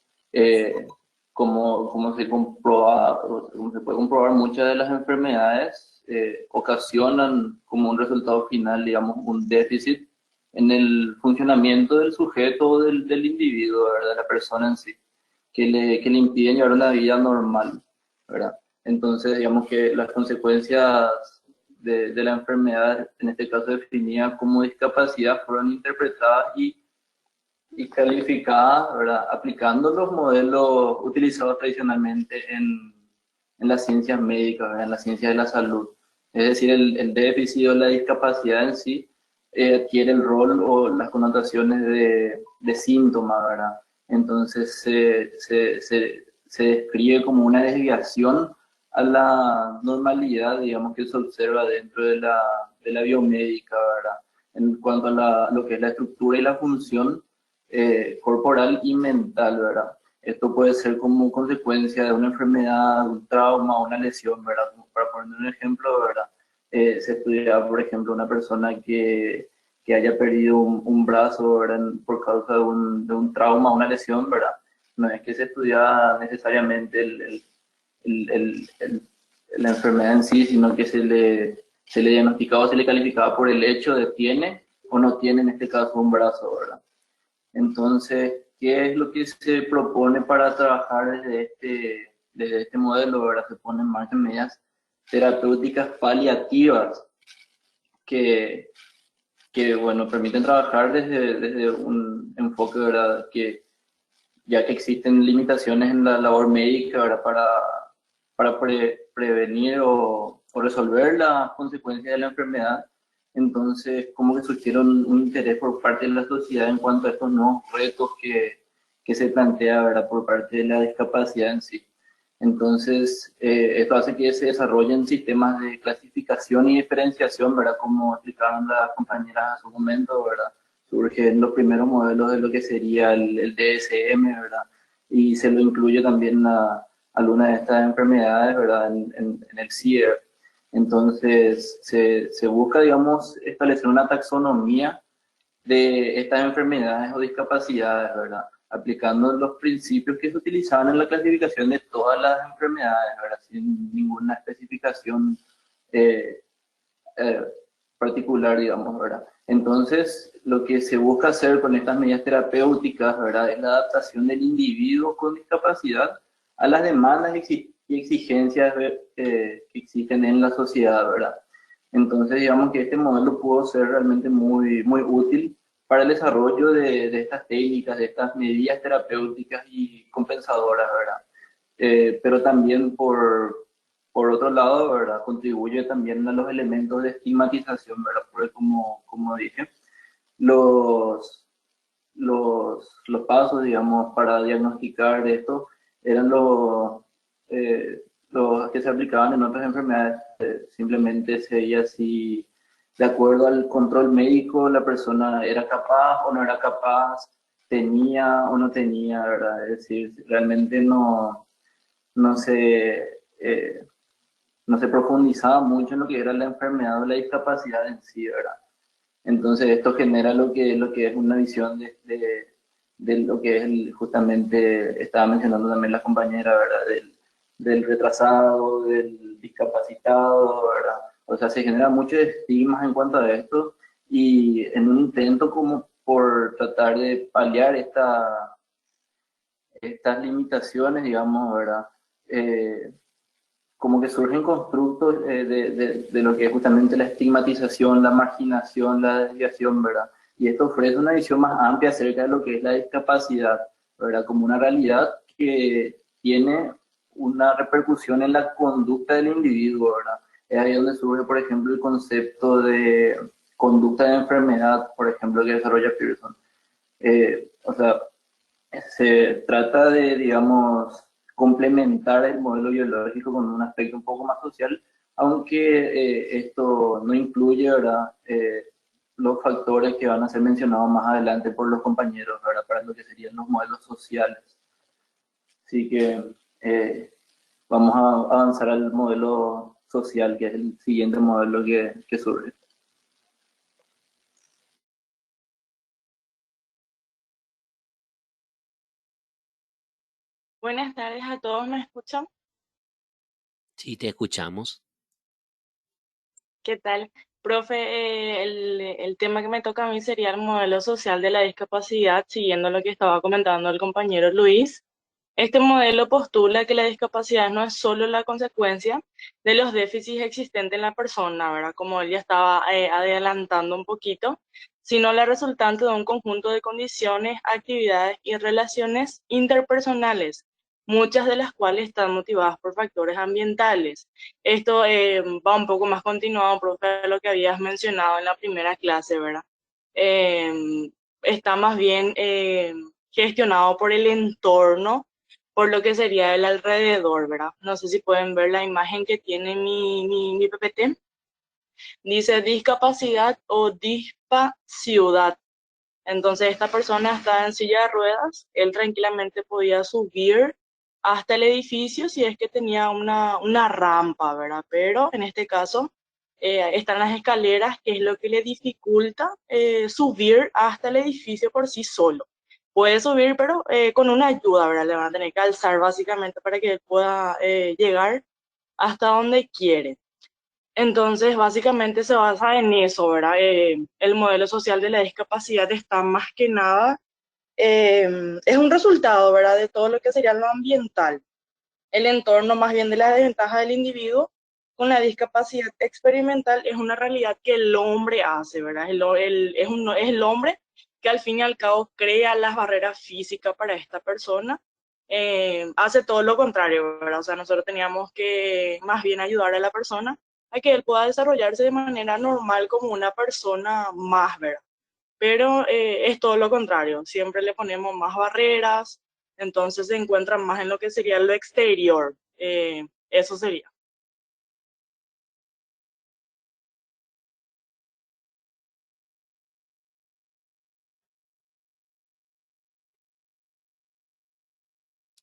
como se comprueba, como se puede comprobar, muchas de las enfermedades ocasionan como un resultado final, digamos, un déficit en el funcionamiento del sujeto o del individuo, ¿verdad? De la persona en sí, que le impiden llevar una vida normal, ¿verdad? Entonces, digamos que las consecuencias de la enfermedad, en este caso definida como discapacidad, fueron interpretadas y calificadas, ¿verdad? Aplicando los modelos utilizados tradicionalmente en las ciencias médicas, ¿verdad? En las ciencias de la salud. Es decir, el déficit o la discapacidad en sí adquiere el rol o las connotaciones de síntoma, ¿verdad? Entonces se describe como una desviación a la normalidad, digamos, que se observa dentro de la biomédica, ¿verdad? En cuanto a lo que es la estructura y la función corporal y mental, ¿verdad? Esto puede ser como consecuencia de una enfermedad, un trauma, una lesión, ¿verdad? Como para poner un ejemplo, ¿verdad? Se estudia, por ejemplo, una persona que haya perdido un brazo, ¿verdad? Por causa de un trauma, una lesión, ¿verdad? No es que se estudia necesariamente la enfermedad en sí, sino que se le diagnosticaba, se le calificaba por el hecho de tiene o no tiene, en este caso, un brazo, ¿verdad? Entonces, ¿qué es lo que se propone para trabajar desde este modelo, ¿verdad? Se ponen en marcha medidas terapéuticas paliativas que, bueno, permiten trabajar desde un enfoque, ¿verdad? Que ya que existen limitaciones en la labor médica, ¿verdad? Para prevenir o resolver las consecuencias de la enfermedad. Entonces, como que surgieron un interés por parte de la sociedad en cuanto a estos nuevos retos que se plantea, ¿verdad? Por parte de la discapacidad en sí. Entonces, esto hace que se desarrollen sistemas de clasificación y diferenciación, ¿verdad? Como explicaban las compañeras hace un momento, ¿verdad? Surgen los primeros modelos de lo que sería el DSM, ¿verdad? Y se lo incluye también a algunas de estas enfermedades, ¿verdad? En el CIER. Entonces, se busca, digamos, establecer una taxonomía de estas enfermedades o discapacidades, ¿verdad? Aplicando los principios que se utilizaban en la clasificación de todas las enfermedades, ¿verdad? Sin ninguna especificación eh, eh, particular, digamos, ¿verdad? Entonces, lo que se busca hacer con estas medidas terapéuticas, ¿verdad? Es la adaptación del individuo con discapacidad a las demandas y exigencias que existen en la sociedad, ¿verdad? Entonces, digamos que este modelo pudo ser realmente muy, muy útil para el desarrollo de estas técnicas, de estas medidas terapéuticas y compensadoras, ¿verdad? pero también por otro lado, ¿verdad? Contribuye también a los elementos de estigmatización, ¿verdad? Porque como dije, los, los pasos, digamos, para diagnosticar esto eran los que se aplicaban en otras enfermedades. Simplemente se veía si, de acuerdo al control médico, la persona era capaz o no era capaz, tenía o no tenía, ¿verdad? Es decir, realmente no se, eh, no se profundizaba mucho en lo que era la enfermedad o la discapacidad en sí, ¿verdad? Entonces esto genera lo que es una visión de lo que es justamente, estaba mencionando también la compañera, ¿verdad? Del retrasado, del discapacitado, ¿verdad? O sea, se genera muchos estigmas en cuanto a esto y en un intento como por tratar de paliar estas limitaciones, digamos, ¿verdad? Como que surgen constructos de lo que es justamente la estigmatización, la marginación, la desviación, ¿verdad? Y esto ofrece una visión más amplia acerca de lo que es la discapacidad, ¿verdad? Como una realidad que tiene una repercusión en la conducta del individuo, ¿verdad? Es ahí donde surge, por ejemplo, el concepto de conducta de enfermedad, por ejemplo, que desarrolla Pearson. O sea, se trata de, digamos, complementar el modelo biológico con un aspecto un poco más social, aunque esto no incluye, ¿verdad? Los factores que van a ser mencionados más adelante por los compañeros, ¿verdad? Para lo que serían los modelos sociales. Así que vamos a avanzar al modelo social, que es el siguiente modelo que surge. Buenas tardes a todos, ¿me escuchan? Sí, te escuchamos. ¿Qué tal? Profe, el tema que me toca a mí sería el modelo social de la discapacidad, siguiendo lo que estaba comentando el compañero Luis. Este modelo postula que la discapacidad no es solo la consecuencia de los déficits existentes en la persona, ¿verdad? Como él ya estaba adelantando un poquito, sino la resultante de un conjunto de condiciones, actividades y relaciones interpersonales, muchas de las cuales están motivadas por factores ambientales. Esto va un poco más continuado, profe, de lo que habías mencionado en la primera clase, ¿verdad? Está más bien gestionado por el entorno, por lo que sería el alrededor, ¿verdad? No sé si pueden ver la imagen que tiene mi PPT. Dice discapacidad o dispacidad. Entonces esta persona está en silla de ruedas, él tranquilamente podía subir hasta el edificio si es que tenía una rampa, ¿verdad? Pero en este caso están las escaleras, que es lo que le dificulta subir hasta el edificio por sí solo. Puede subir, pero con una ayuda, ¿verdad? Le van a tener que alzar básicamente para que él pueda llegar hasta donde quiere. Entonces, básicamente se basa en eso, ¿verdad? El modelo social de la discapacidad está más que nada, es un resultado, ¿verdad? De todo lo que sería lo ambiental, el entorno más bien de la desventaja del individuo con la discapacidad experimental es una realidad que el hombre hace, ¿verdad? Es el hombre que al fin y al cabo crea las barreras físicas para esta persona. Hace todo lo contrario, ¿verdad? O sea, nosotros teníamos que más bien ayudar a la persona a que él pueda desarrollarse de manera normal como una persona más, ¿verdad? Pero es todo lo contrario, siempre le ponemos más barreras, entonces se encuentran más en lo que sería lo exterior. Eso sería.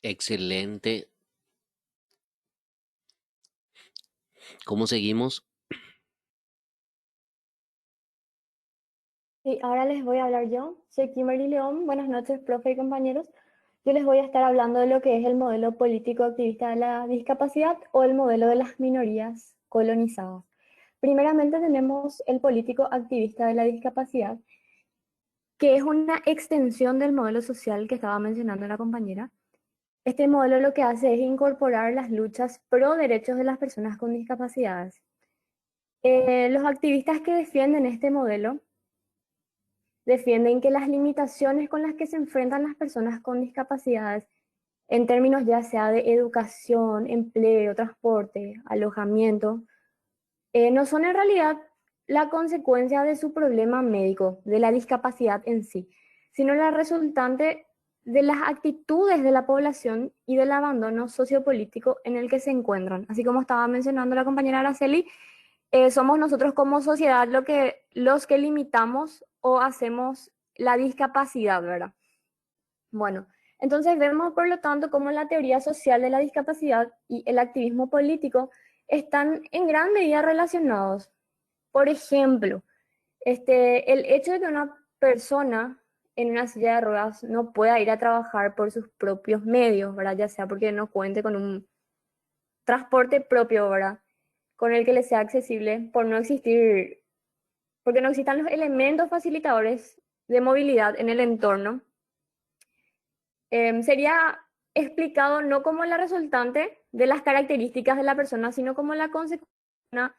Excelente. ¿Cómo seguimos? Sí, ahora les voy a hablar yo. Soy Kimberly León. Buenas noches, profe y compañeros. Yo les voy a estar hablando de lo que es el modelo político activista de la discapacidad o el modelo de las minorías colonizadas. Primeramente tenemos el político activista de la discapacidad, que es una extensión del modelo social que estaba mencionando la compañera. Este modelo lo que hace es incorporar las luchas pro derechos de las personas con discapacidades. Los activistas que defienden este modelo defienden que las limitaciones con las que se enfrentan las personas con discapacidades en términos ya sea de educación, empleo, transporte, alojamiento, no son en realidad la consecuencia de su problema médico, de la discapacidad en sí, sino la resultante de las actitudes de la población y del abandono sociopolítico en el que se encuentran. Así como estaba mencionando la compañera Araceli, somos nosotros como sociedad los que limitamos o hacemos la discapacidad, ¿verdad? Bueno, entonces vemos por lo tanto cómo la teoría social de la discapacidad y el activismo político están en gran medida relacionados. Por ejemplo, el hecho de que una persona en una silla de ruedas no pueda ir a trabajar por sus propios medios, ¿verdad? Ya sea porque no cuente con un transporte propio, ¿verdad? Con el que le sea accesible, porque no existan los elementos facilitadores de movilidad en el entorno, sería explicado no como la resultante de las características de la persona, sino como la consecuencia de una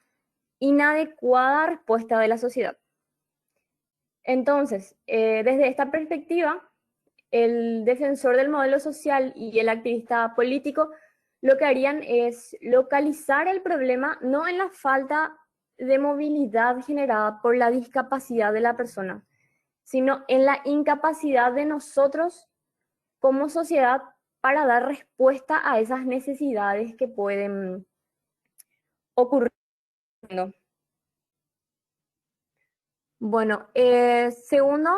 inadecuada respuesta de la sociedad. Entonces, desde esta perspectiva, el defensor del modelo social y el activista político lo que harían es localizar el problema no en la falta de movilidad generada por la discapacidad de la persona, sino en la incapacidad de nosotros como sociedad para dar respuesta a esas necesidades que pueden ocurrir. Bueno, segundo,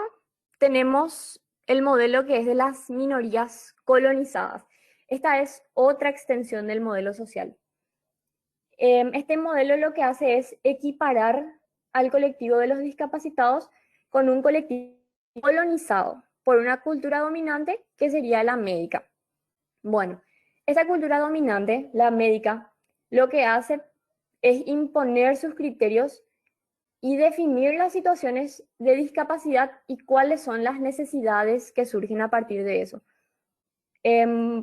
tenemos el modelo que es de las minorías colonizadas. Esta es otra extensión del modelo social. Este modelo lo que hace es equiparar al colectivo de los discapacitados con un colectivo colonizado por una cultura dominante que sería la médica. Bueno, esa cultura dominante, la médica, lo que hace es imponer sus criterios y definir las situaciones de discapacidad y cuáles son las necesidades que surgen a partir de eso.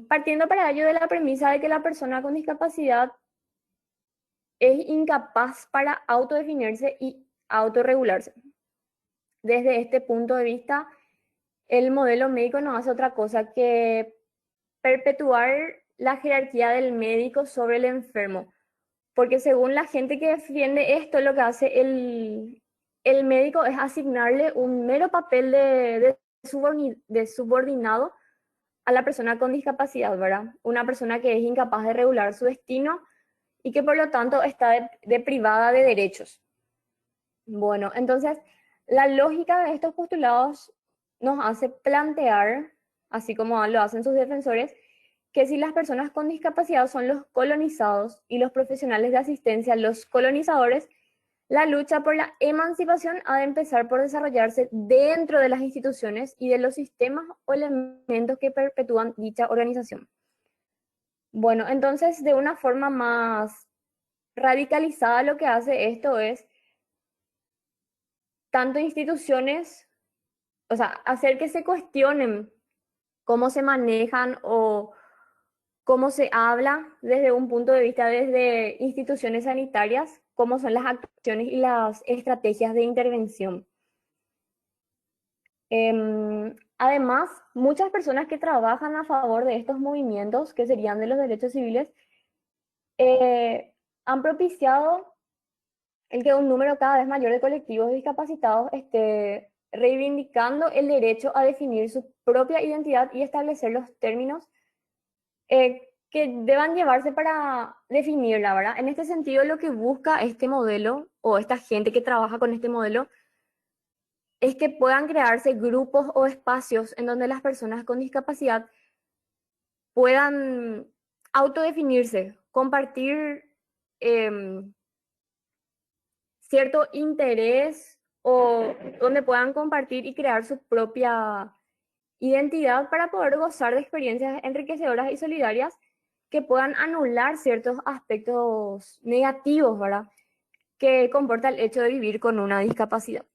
Partiendo para ello de la premisa de que la persona con discapacidad es incapaz para autodefinirse y autorregularse. Desde este punto de vista, el modelo médico no hace otra cosa que perpetuar la jerarquía del médico sobre el enfermo, porque según la gente que defiende esto, lo que hace el médico es asignarle un mero papel de subordinado a la persona con discapacidad, ¿verdad? Una persona que es incapaz de regular su destino y que por lo tanto está deprivada de derechos. Bueno, entonces la lógica de estos postulados nos hace plantear, así como lo hacen sus defensores, que si las personas con discapacidad son los colonizados y los profesionales de asistencia los colonizadores, la lucha por la emancipación ha de empezar por desarrollarse dentro de las instituciones y de los sistemas o elementos que perpetúan dicha organización. Bueno, entonces de una forma más radicalizada lo que hace esto es tanto instituciones, o sea, hacer que se cuestionen cómo se manejan o cómo se habla desde un punto de vista desde instituciones sanitarias, cómo son las actuaciones y las estrategias de intervención. Además, muchas personas que trabajan a favor de estos movimientos, que serían de los derechos civiles, han propiciado el que un número cada vez mayor de colectivos discapacitados esté reivindicando el derecho a definir su propia identidad y establecer los términos que deban llevarse para definirla, ¿verdad? En este sentido, lo que busca este modelo o esta gente que trabaja con este modelo es que puedan crearse grupos o espacios en donde las personas con discapacidad puedan autodefinirse, compartir cierto interés o donde puedan compartir y crear su propia identidad para poder gozar de experiencias enriquecedoras y solidarias que puedan anular ciertos aspectos negativos, ¿verdad? Que comporta el hecho de vivir con una discapacidad.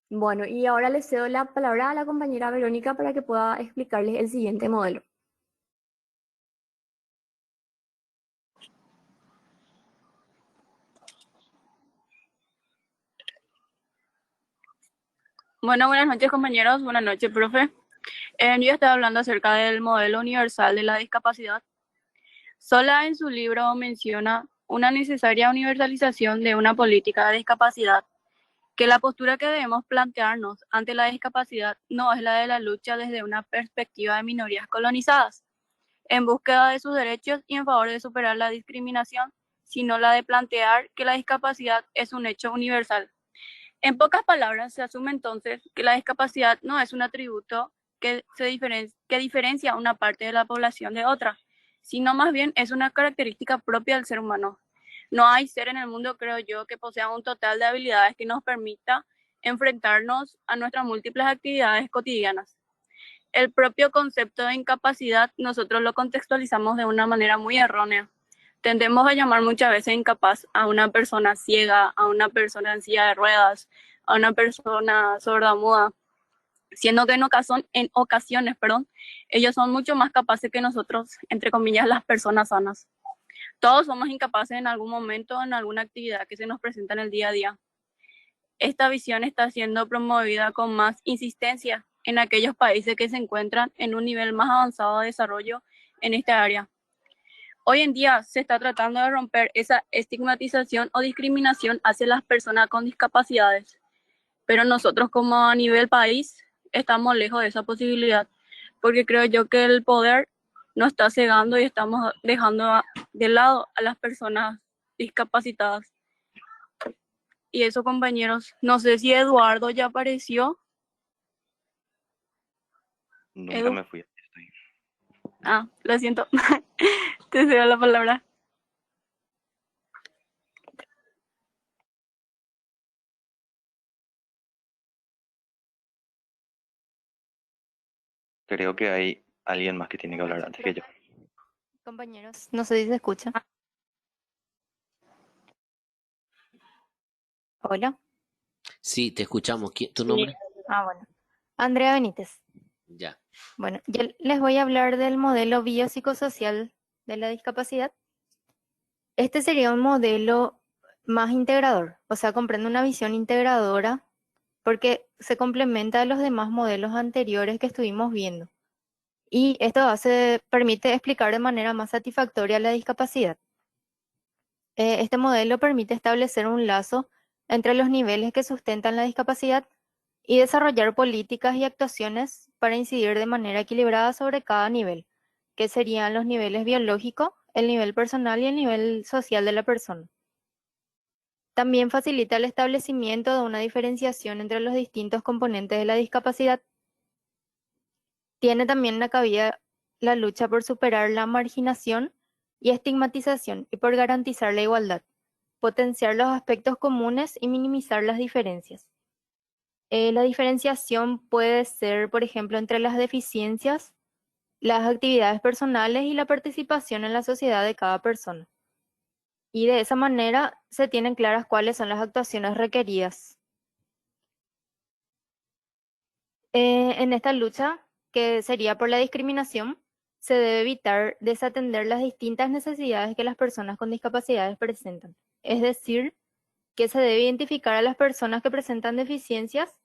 Bueno, y ahora le cedo la palabra a la compañera Verónica para que pueda explicarles el siguiente modelo. Bueno, buenas noches compañeros, buenas noches profe. Yo estaba hablando acerca del modelo universal de la discapacidad. Sola en su libro menciona una necesaria universalización de una política de discapacidad, que la postura que debemos plantearnos ante la discapacidad no es la de la lucha desde una perspectiva de minorías colonizadas, en búsqueda de sus derechos y en favor de superar la discriminación, sino la de plantear que la discapacidad es un hecho universal. En pocas palabras, se asume entonces que la discapacidad no es un atributo que diferencia una parte de la población de otra, sino más bien es una característica propia del ser humano. No hay ser en el mundo, creo yo, que posea un total de habilidades que nos permita enfrentarnos a nuestras múltiples actividades cotidianas. El propio concepto de incapacidad nosotros lo contextualizamos de una manera muy errónea. Tendemos a llamar muchas veces incapaz a una persona ciega, a una persona en silla de ruedas, a una persona sordomuda, siendo que en ocasiones, ellos son mucho más capaces que nosotros, entre comillas, las personas sanas. Todos somos incapaces en algún momento, en alguna actividad que se nos presenta en el día a día. Esta visión está siendo promovida con más insistencia en aquellos países que se encuentran en un nivel más avanzado de desarrollo en esta área. Hoy en día se está tratando de romper esa estigmatización o discriminación hacia las personas con discapacidades, pero nosotros como a nivel país estamos lejos de esa posibilidad, porque creo yo que el poder nos está cegando y estamos dejando de lado a las personas discapacitadas. Y eso, compañeros, no sé si Eduardo ya apareció. Nunca me fui. Estoy. Lo siento. Te cedo la palabra. Creo que hay alguien más que tiene que hablar antes que yo. Compañeros, no sé si se escucha. Hola. Sí, te escuchamos. ¿Tu Sí. nombre? Bueno. Andrea Benítez. Ya. Bueno, yo les voy a hablar del modelo biopsicosocial de la discapacidad. Este sería un modelo más integrador, o sea, comprende una visión integradora porque se complementa a los demás modelos anteriores que estuvimos viendo. Y esto permite explicar de manera más satisfactoria la discapacidad. Este modelo permite establecer un lazo entre los niveles que sustentan la discapacidad y desarrollar políticas y actuaciones para incidir de manera equilibrada sobre cada nivel, que serían los niveles biológico, el nivel personal y el nivel social de la persona. También facilita el establecimiento de una diferenciación entre los distintos componentes de la discapacidad. Tiene también una cabida la lucha por superar la marginación y estigmatización y por garantizar la igualdad, potenciar los aspectos comunes y minimizar las diferencias. La diferenciación puede ser, por ejemplo, entre las deficiencias, las actividades personales y la participación en la sociedad de cada persona. Y de esa manera se tienen claras cuáles son las actuaciones requeridas. En esta lucha, que sería por la discriminación, se debe evitar desatender las distintas necesidades que las personas con discapacidades presentan. Es decir, que se debe identificar a las personas que presentan deficiencias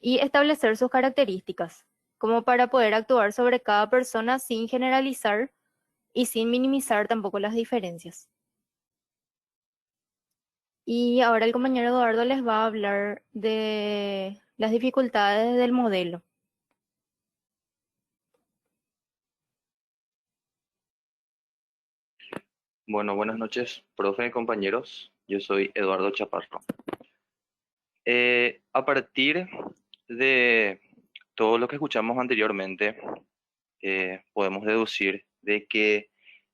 y establecer sus características, como para poder actuar sobre cada persona sin generalizar y sin minimizar tampoco las diferencias. Y ahora el compañero Eduardo les va a hablar de las dificultades del modelo. Bueno, buenas noches, profe y compañeros. Yo soy Eduardo Chaparro. A partir de todo lo que escuchamos anteriormente, podemos deducir de que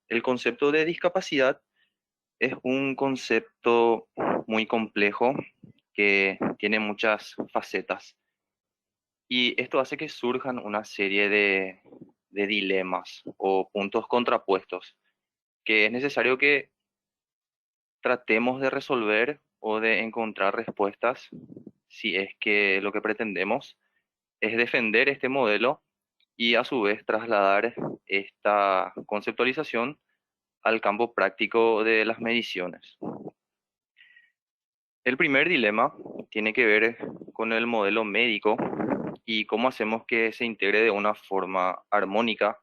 el concepto de discapacidad es un concepto muy complejo que tiene muchas facetas. Y esto hace que surjan una serie de dilemas o puntos contrapuestos que es necesario que tratemos de resolver o de encontrar respuestas si es que lo que pretendemos es defender este modelo y a su vez trasladar esta conceptualización al campo práctico de las mediciones. El primer dilema tiene que ver con el modelo médico y cómo hacemos que se integre de una forma armónica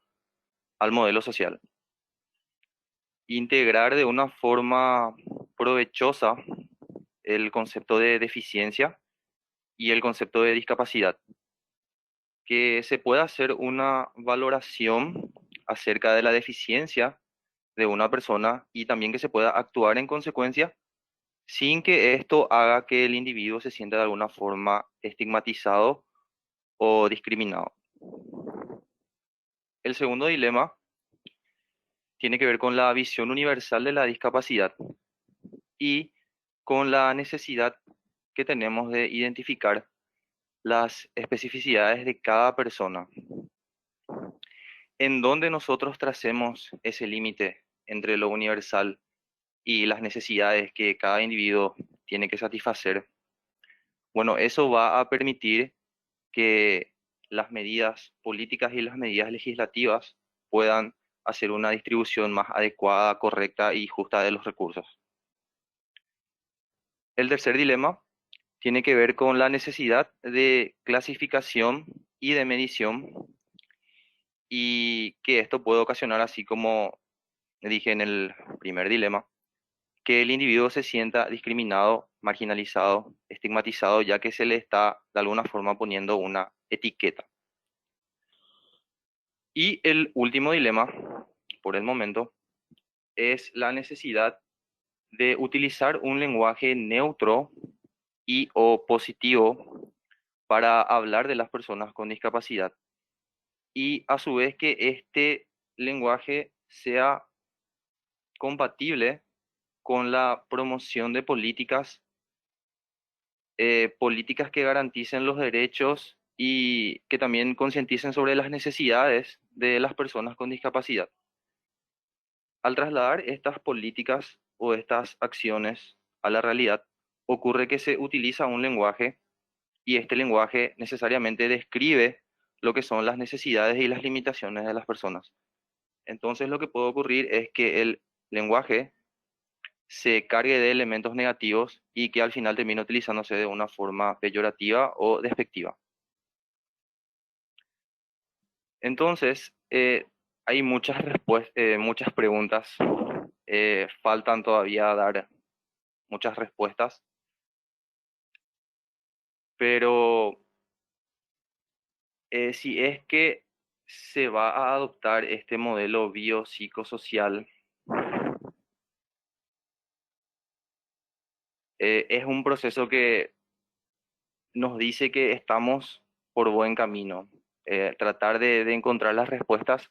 al modelo social. Integrar de una forma provechosa el concepto de deficiencia y el concepto de discapacidad. Que se pueda hacer una valoración acerca de la deficiencia de una persona y también que se pueda actuar en consecuencia sin que esto haga que el individuo se sienta de alguna forma estigmatizado o discriminado. El segundo dilema tiene que ver con la visión universal de la discapacidad y con la necesidad que tenemos de identificar las especificidades de cada persona, en donde nosotros tracemos ese límite entre lo universal y las necesidades que cada individuo tiene que satisfacer. Bueno, eso va a permitir que las medidas políticas y las medidas legislativas puedan hacer una distribución más adecuada, correcta y justa de los recursos. El tercer dilema tiene que ver con la necesidad de clasificación y de medición y que esto puede ocasionar, así como dije en el primer dilema, que el individuo se sienta discriminado, marginalizado, estigmatizado, ya que se le está de alguna forma poniendo una etiqueta. Y el último dilema, por el momento, es la necesidad de utilizar un lenguaje neutro y o positivo para hablar de las personas con discapacidad. Y a su vez que este lenguaje sea compatible con la promoción de políticas que garanticen los derechos y que también concienticen sobre las necesidades de las personas con discapacidad. Al trasladar estas políticas o estas acciones a la realidad, ocurre que se utiliza un lenguaje y este lenguaje necesariamente describe lo que son las necesidades y las limitaciones de las personas. Entonces lo que puede ocurrir es que el lenguaje se cargue de elementos negativos y que al final termine utilizándose de una forma peyorativa o despectiva. Entonces, hay muchas preguntas, faltan todavía dar muchas respuestas, pero si es que se va a adoptar este modelo biopsicosocial, es un proceso que nos dice que estamos por buen camino. Tratar de encontrar las respuestas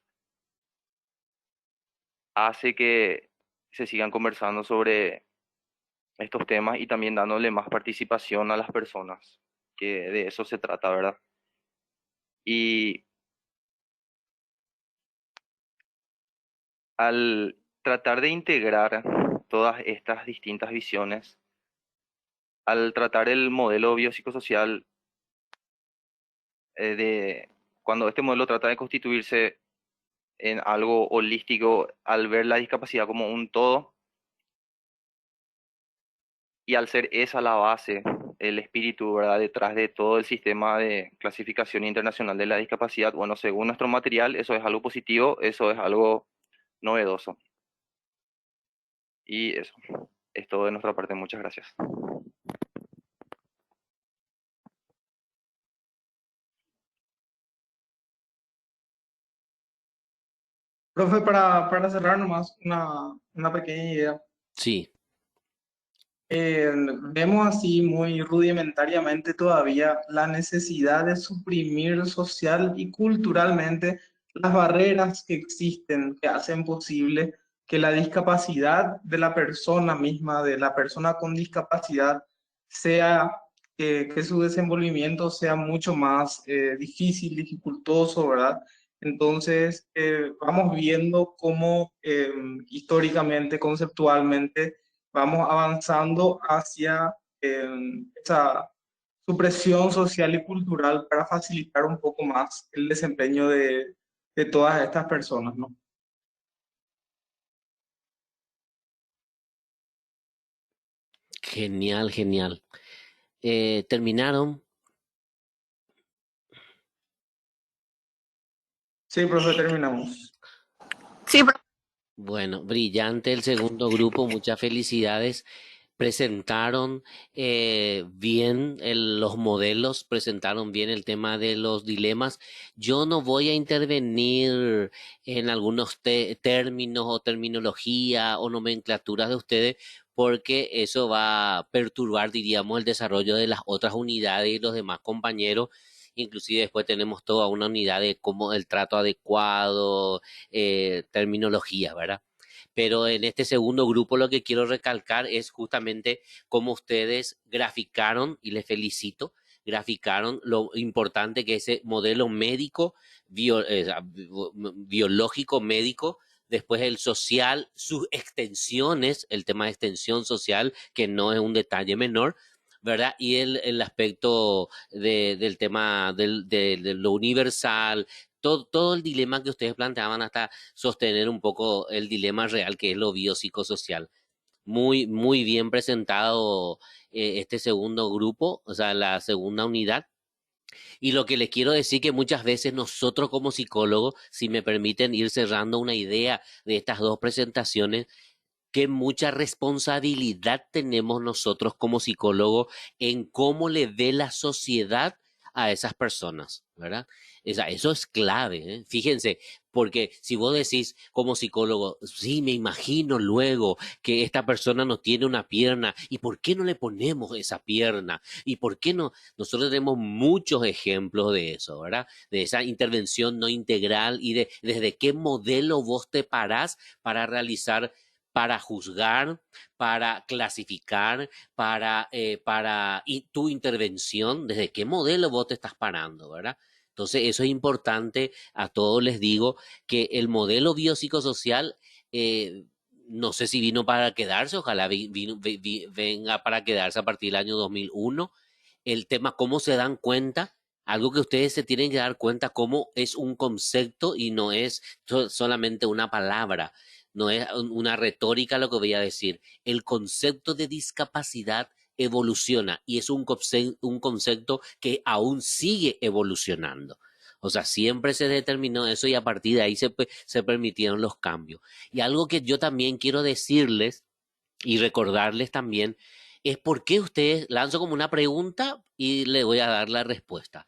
hace que se sigan conversando sobre estos temas y también dándole más participación a las personas, que de eso se trata, ¿verdad? Y al tratar de integrar todas estas distintas visiones, al tratar el modelo biopsicosocial, cuando este modelo trata de constituirse en algo holístico, al ver la discapacidad como un todo, y al ser esa la base, el espíritu, ¿verdad?, detrás de todo el sistema de clasificación internacional de la discapacidad, bueno, según nuestro material, eso es algo positivo, eso es algo novedoso. Y eso es todo de nuestra parte. Muchas gracias. Profe, para cerrar nomás una pequeña idea. Sí, Vemos así muy rudimentariamente todavía la necesidad de suprimir social y culturalmente las barreras que existen, que hacen posible que la discapacidad de la persona misma, de la persona con discapacidad, sea que su desenvolvimiento sea mucho más difícil, dificultoso, ¿verdad? Entonces, vamos viendo cómo históricamente, conceptualmente, vamos avanzando hacia esa supresión social y cultural para facilitar un poco más el desempeño de todas estas personas, ¿no? genial, genial. ¿Terminaron? Sí, profe, terminamos. Sí, profe. Bueno, brillante el segundo grupo, muchas felicidades. Presentaron bien los modelos, presentaron bien el tema de los dilemas. Yo no voy a intervenir en algunos términos o terminología o nomenclaturas de ustedes porque eso va a perturbar, diríamos, el desarrollo de las otras unidades y los demás compañeros. Inclusive después tenemos toda una unidad de cómo el trato adecuado, terminología, ¿verdad? Pero en este segundo grupo lo que quiero recalcar es justamente cómo ustedes graficaron, y les felicito, graficaron lo importante que es ese modelo médico, biológico médico, después el social, sus extensiones, el tema de extensión social, que no es un detalle menor, ¿verdad? Y el aspecto del tema de lo universal, todo el dilema que ustedes planteaban hasta sostener un poco el dilema real que es lo biopsicosocial. Muy, muy bien presentado este segundo grupo, o sea, la segunda unidad. Y lo que les quiero decir que muchas veces nosotros como psicólogos, si me permiten ir cerrando una idea de estas dos presentaciones, que mucha responsabilidad tenemos nosotros como psicólogos en cómo le ve la sociedad a esas personas, ¿verdad? Eso es clave, ¿eh? Fíjense, porque si vos decís como psicólogo, sí, me imagino luego que esta persona no tiene una pierna, ¿y por qué no le ponemos esa pierna? ¿Y por qué no? Nosotros tenemos muchos ejemplos de eso, ¿verdad? De esa intervención no integral y de desde qué modelo vos te parás para realizar, para juzgar, para clasificar, y tu intervención, desde qué modelo vos te estás parando, ¿verdad? Entonces, eso es importante. A todos les digo que el modelo biopsicosocial, no sé si vino para quedarse, ojalá venga para quedarse a partir del año 2001. El tema, cómo se dan cuenta, algo que ustedes se tienen que dar cuenta, cómo es un concepto y no es solamente una palabra, no es una retórica lo que voy a decir. El concepto de discapacidad evoluciona y es un concepto que aún sigue evolucionando. O sea, siempre se determinó eso y a partir de ahí se permitieron los cambios. Y algo que yo también quiero decirles y recordarles también es por qué ustedes, lanzo como una pregunta y le voy a dar la respuesta.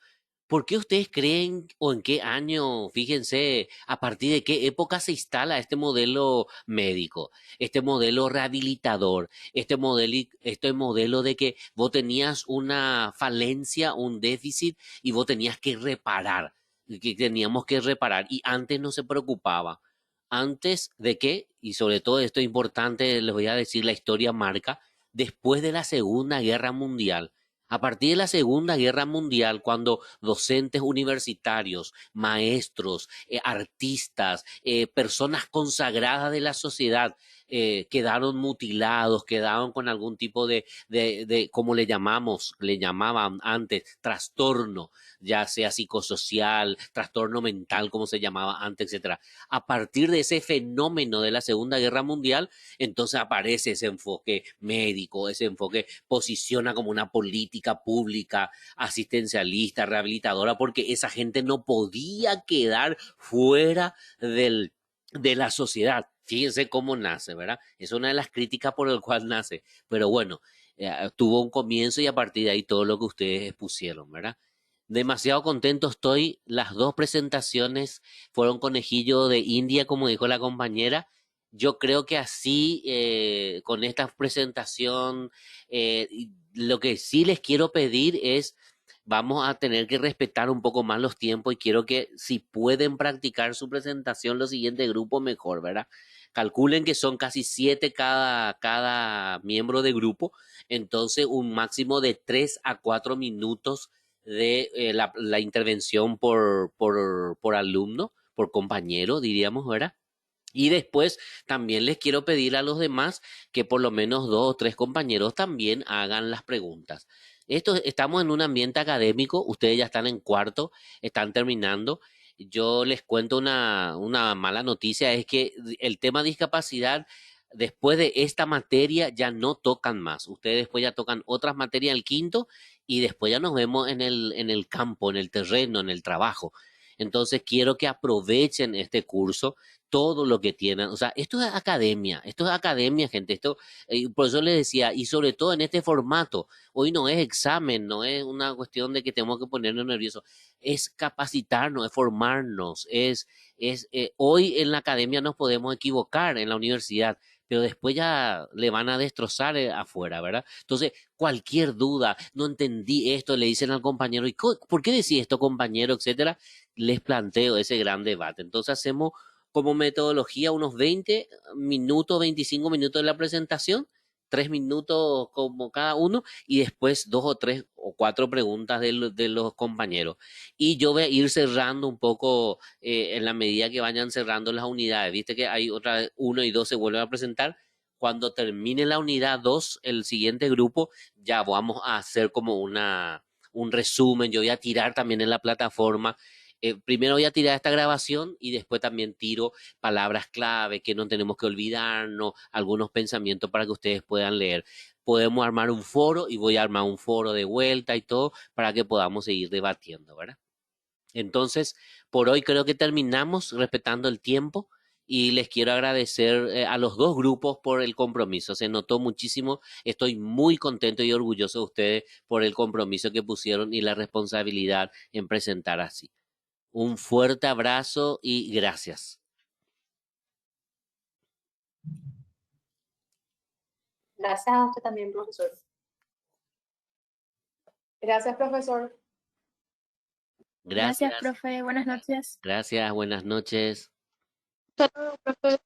¿Por qué ustedes creen o en qué año, fíjense, a partir de qué época se instala este modelo médico, este modelo rehabilitador, este modelo de que vos tenías una falencia, un déficit y vos tenías que reparar, que teníamos que reparar y antes no se preocupaba? Antes de que, y sobre todo esto es importante, les voy a decir, la historia marca, después de la Segunda Guerra Mundial. A partir de la Segunda Guerra Mundial, cuando docentes universitarios, maestros, artistas, personas consagradas de la sociedad quedaron mutilados, quedaron con algún tipo como le llamaban antes, trastorno, ya sea psicosocial, trastorno mental, como se llamaba antes, etcétera. A partir de ese fenómeno de la Segunda Guerra Mundial, entonces aparece ese enfoque médico, ese enfoque posiciona como una política pública, asistencialista, rehabilitadora, porque esa gente no podía quedar fuera de la sociedad. Fíjense cómo nace, ¿verdad? Es una de las críticas por el cual nace. Pero bueno, tuvo un comienzo y a partir de ahí todo lo que ustedes expusieron, ¿verdad? Demasiado contento estoy. Las dos presentaciones fueron conejillo de India, como dijo la compañera. Yo creo que así, con esta presentación, lo que sí les quiero pedir es, vamos a tener que respetar un poco más los tiempos y quiero que si pueden practicar su presentación, los siguientes grupos, mejor, ¿verdad? Calculen que son casi 7 cada miembro de grupo, entonces un máximo de 3 a 4 minutos de la intervención por alumno, por compañero, diríamos, ¿verdad? Y después también les quiero pedir a los demás que por lo menos 2 o 3 compañeros también hagan las preguntas. Estamos en un ambiente académico, ustedes ya están en cuarto, están terminando. Yo les cuento una mala noticia, es que el tema discapacidad, después de esta materia ya no tocan más. Ustedes después ya tocan otras materias en el quinto y después ya nos vemos en el campo, en el terreno, en el trabajo. Entonces quiero que aprovechen este curso, todo lo que tienen. O sea, esto es academia, gente. Por eso les decía, y sobre todo en este formato, hoy no es examen, no es una cuestión de que tenemos que ponernos nerviosos, es capacitarnos, es formarnos, hoy en la academia nos podemos equivocar en la universidad, pero después ya le van a destrozar afuera, ¿verdad? Entonces, cualquier duda, no entendí esto, le dicen al compañero, ¿por qué decís esto, compañero, etcétera? Les planteo ese gran debate. Entonces, hacemos como metodología unos 20 minutos, 25 minutos de la presentación, 3 minutos como cada uno, y después 2 o 3 o 4 preguntas de los compañeros. Y yo voy a ir cerrando un poco en la medida que vayan cerrando las unidades. Viste que hay otra, 1 y 2 se vuelven a presentar. Cuando termine la unidad 2, el siguiente grupo, ya vamos a hacer como un resumen. Yo voy a tirar también en la plataforma. Primero voy a tirar esta grabación y después también tiro palabras clave que no tenemos que olvidarnos, algunos pensamientos para que ustedes puedan leer. Podemos armar un foro y voy a armar un foro de vuelta y todo para que podamos seguir debatiendo, ¿verdad? Entonces, por hoy creo que terminamos respetando el tiempo y les quiero agradecer a los dos grupos por el compromiso. Se notó muchísimo. Estoy muy contento y orgulloso de ustedes por el compromiso que pusieron y la responsabilidad en presentar así. Un fuerte abrazo y gracias. Gracias a usted también, profesor. Gracias, profesor. Gracias. Gracias, profe. Buenas noches. Gracias, buenas noches. Hasta luego, profe.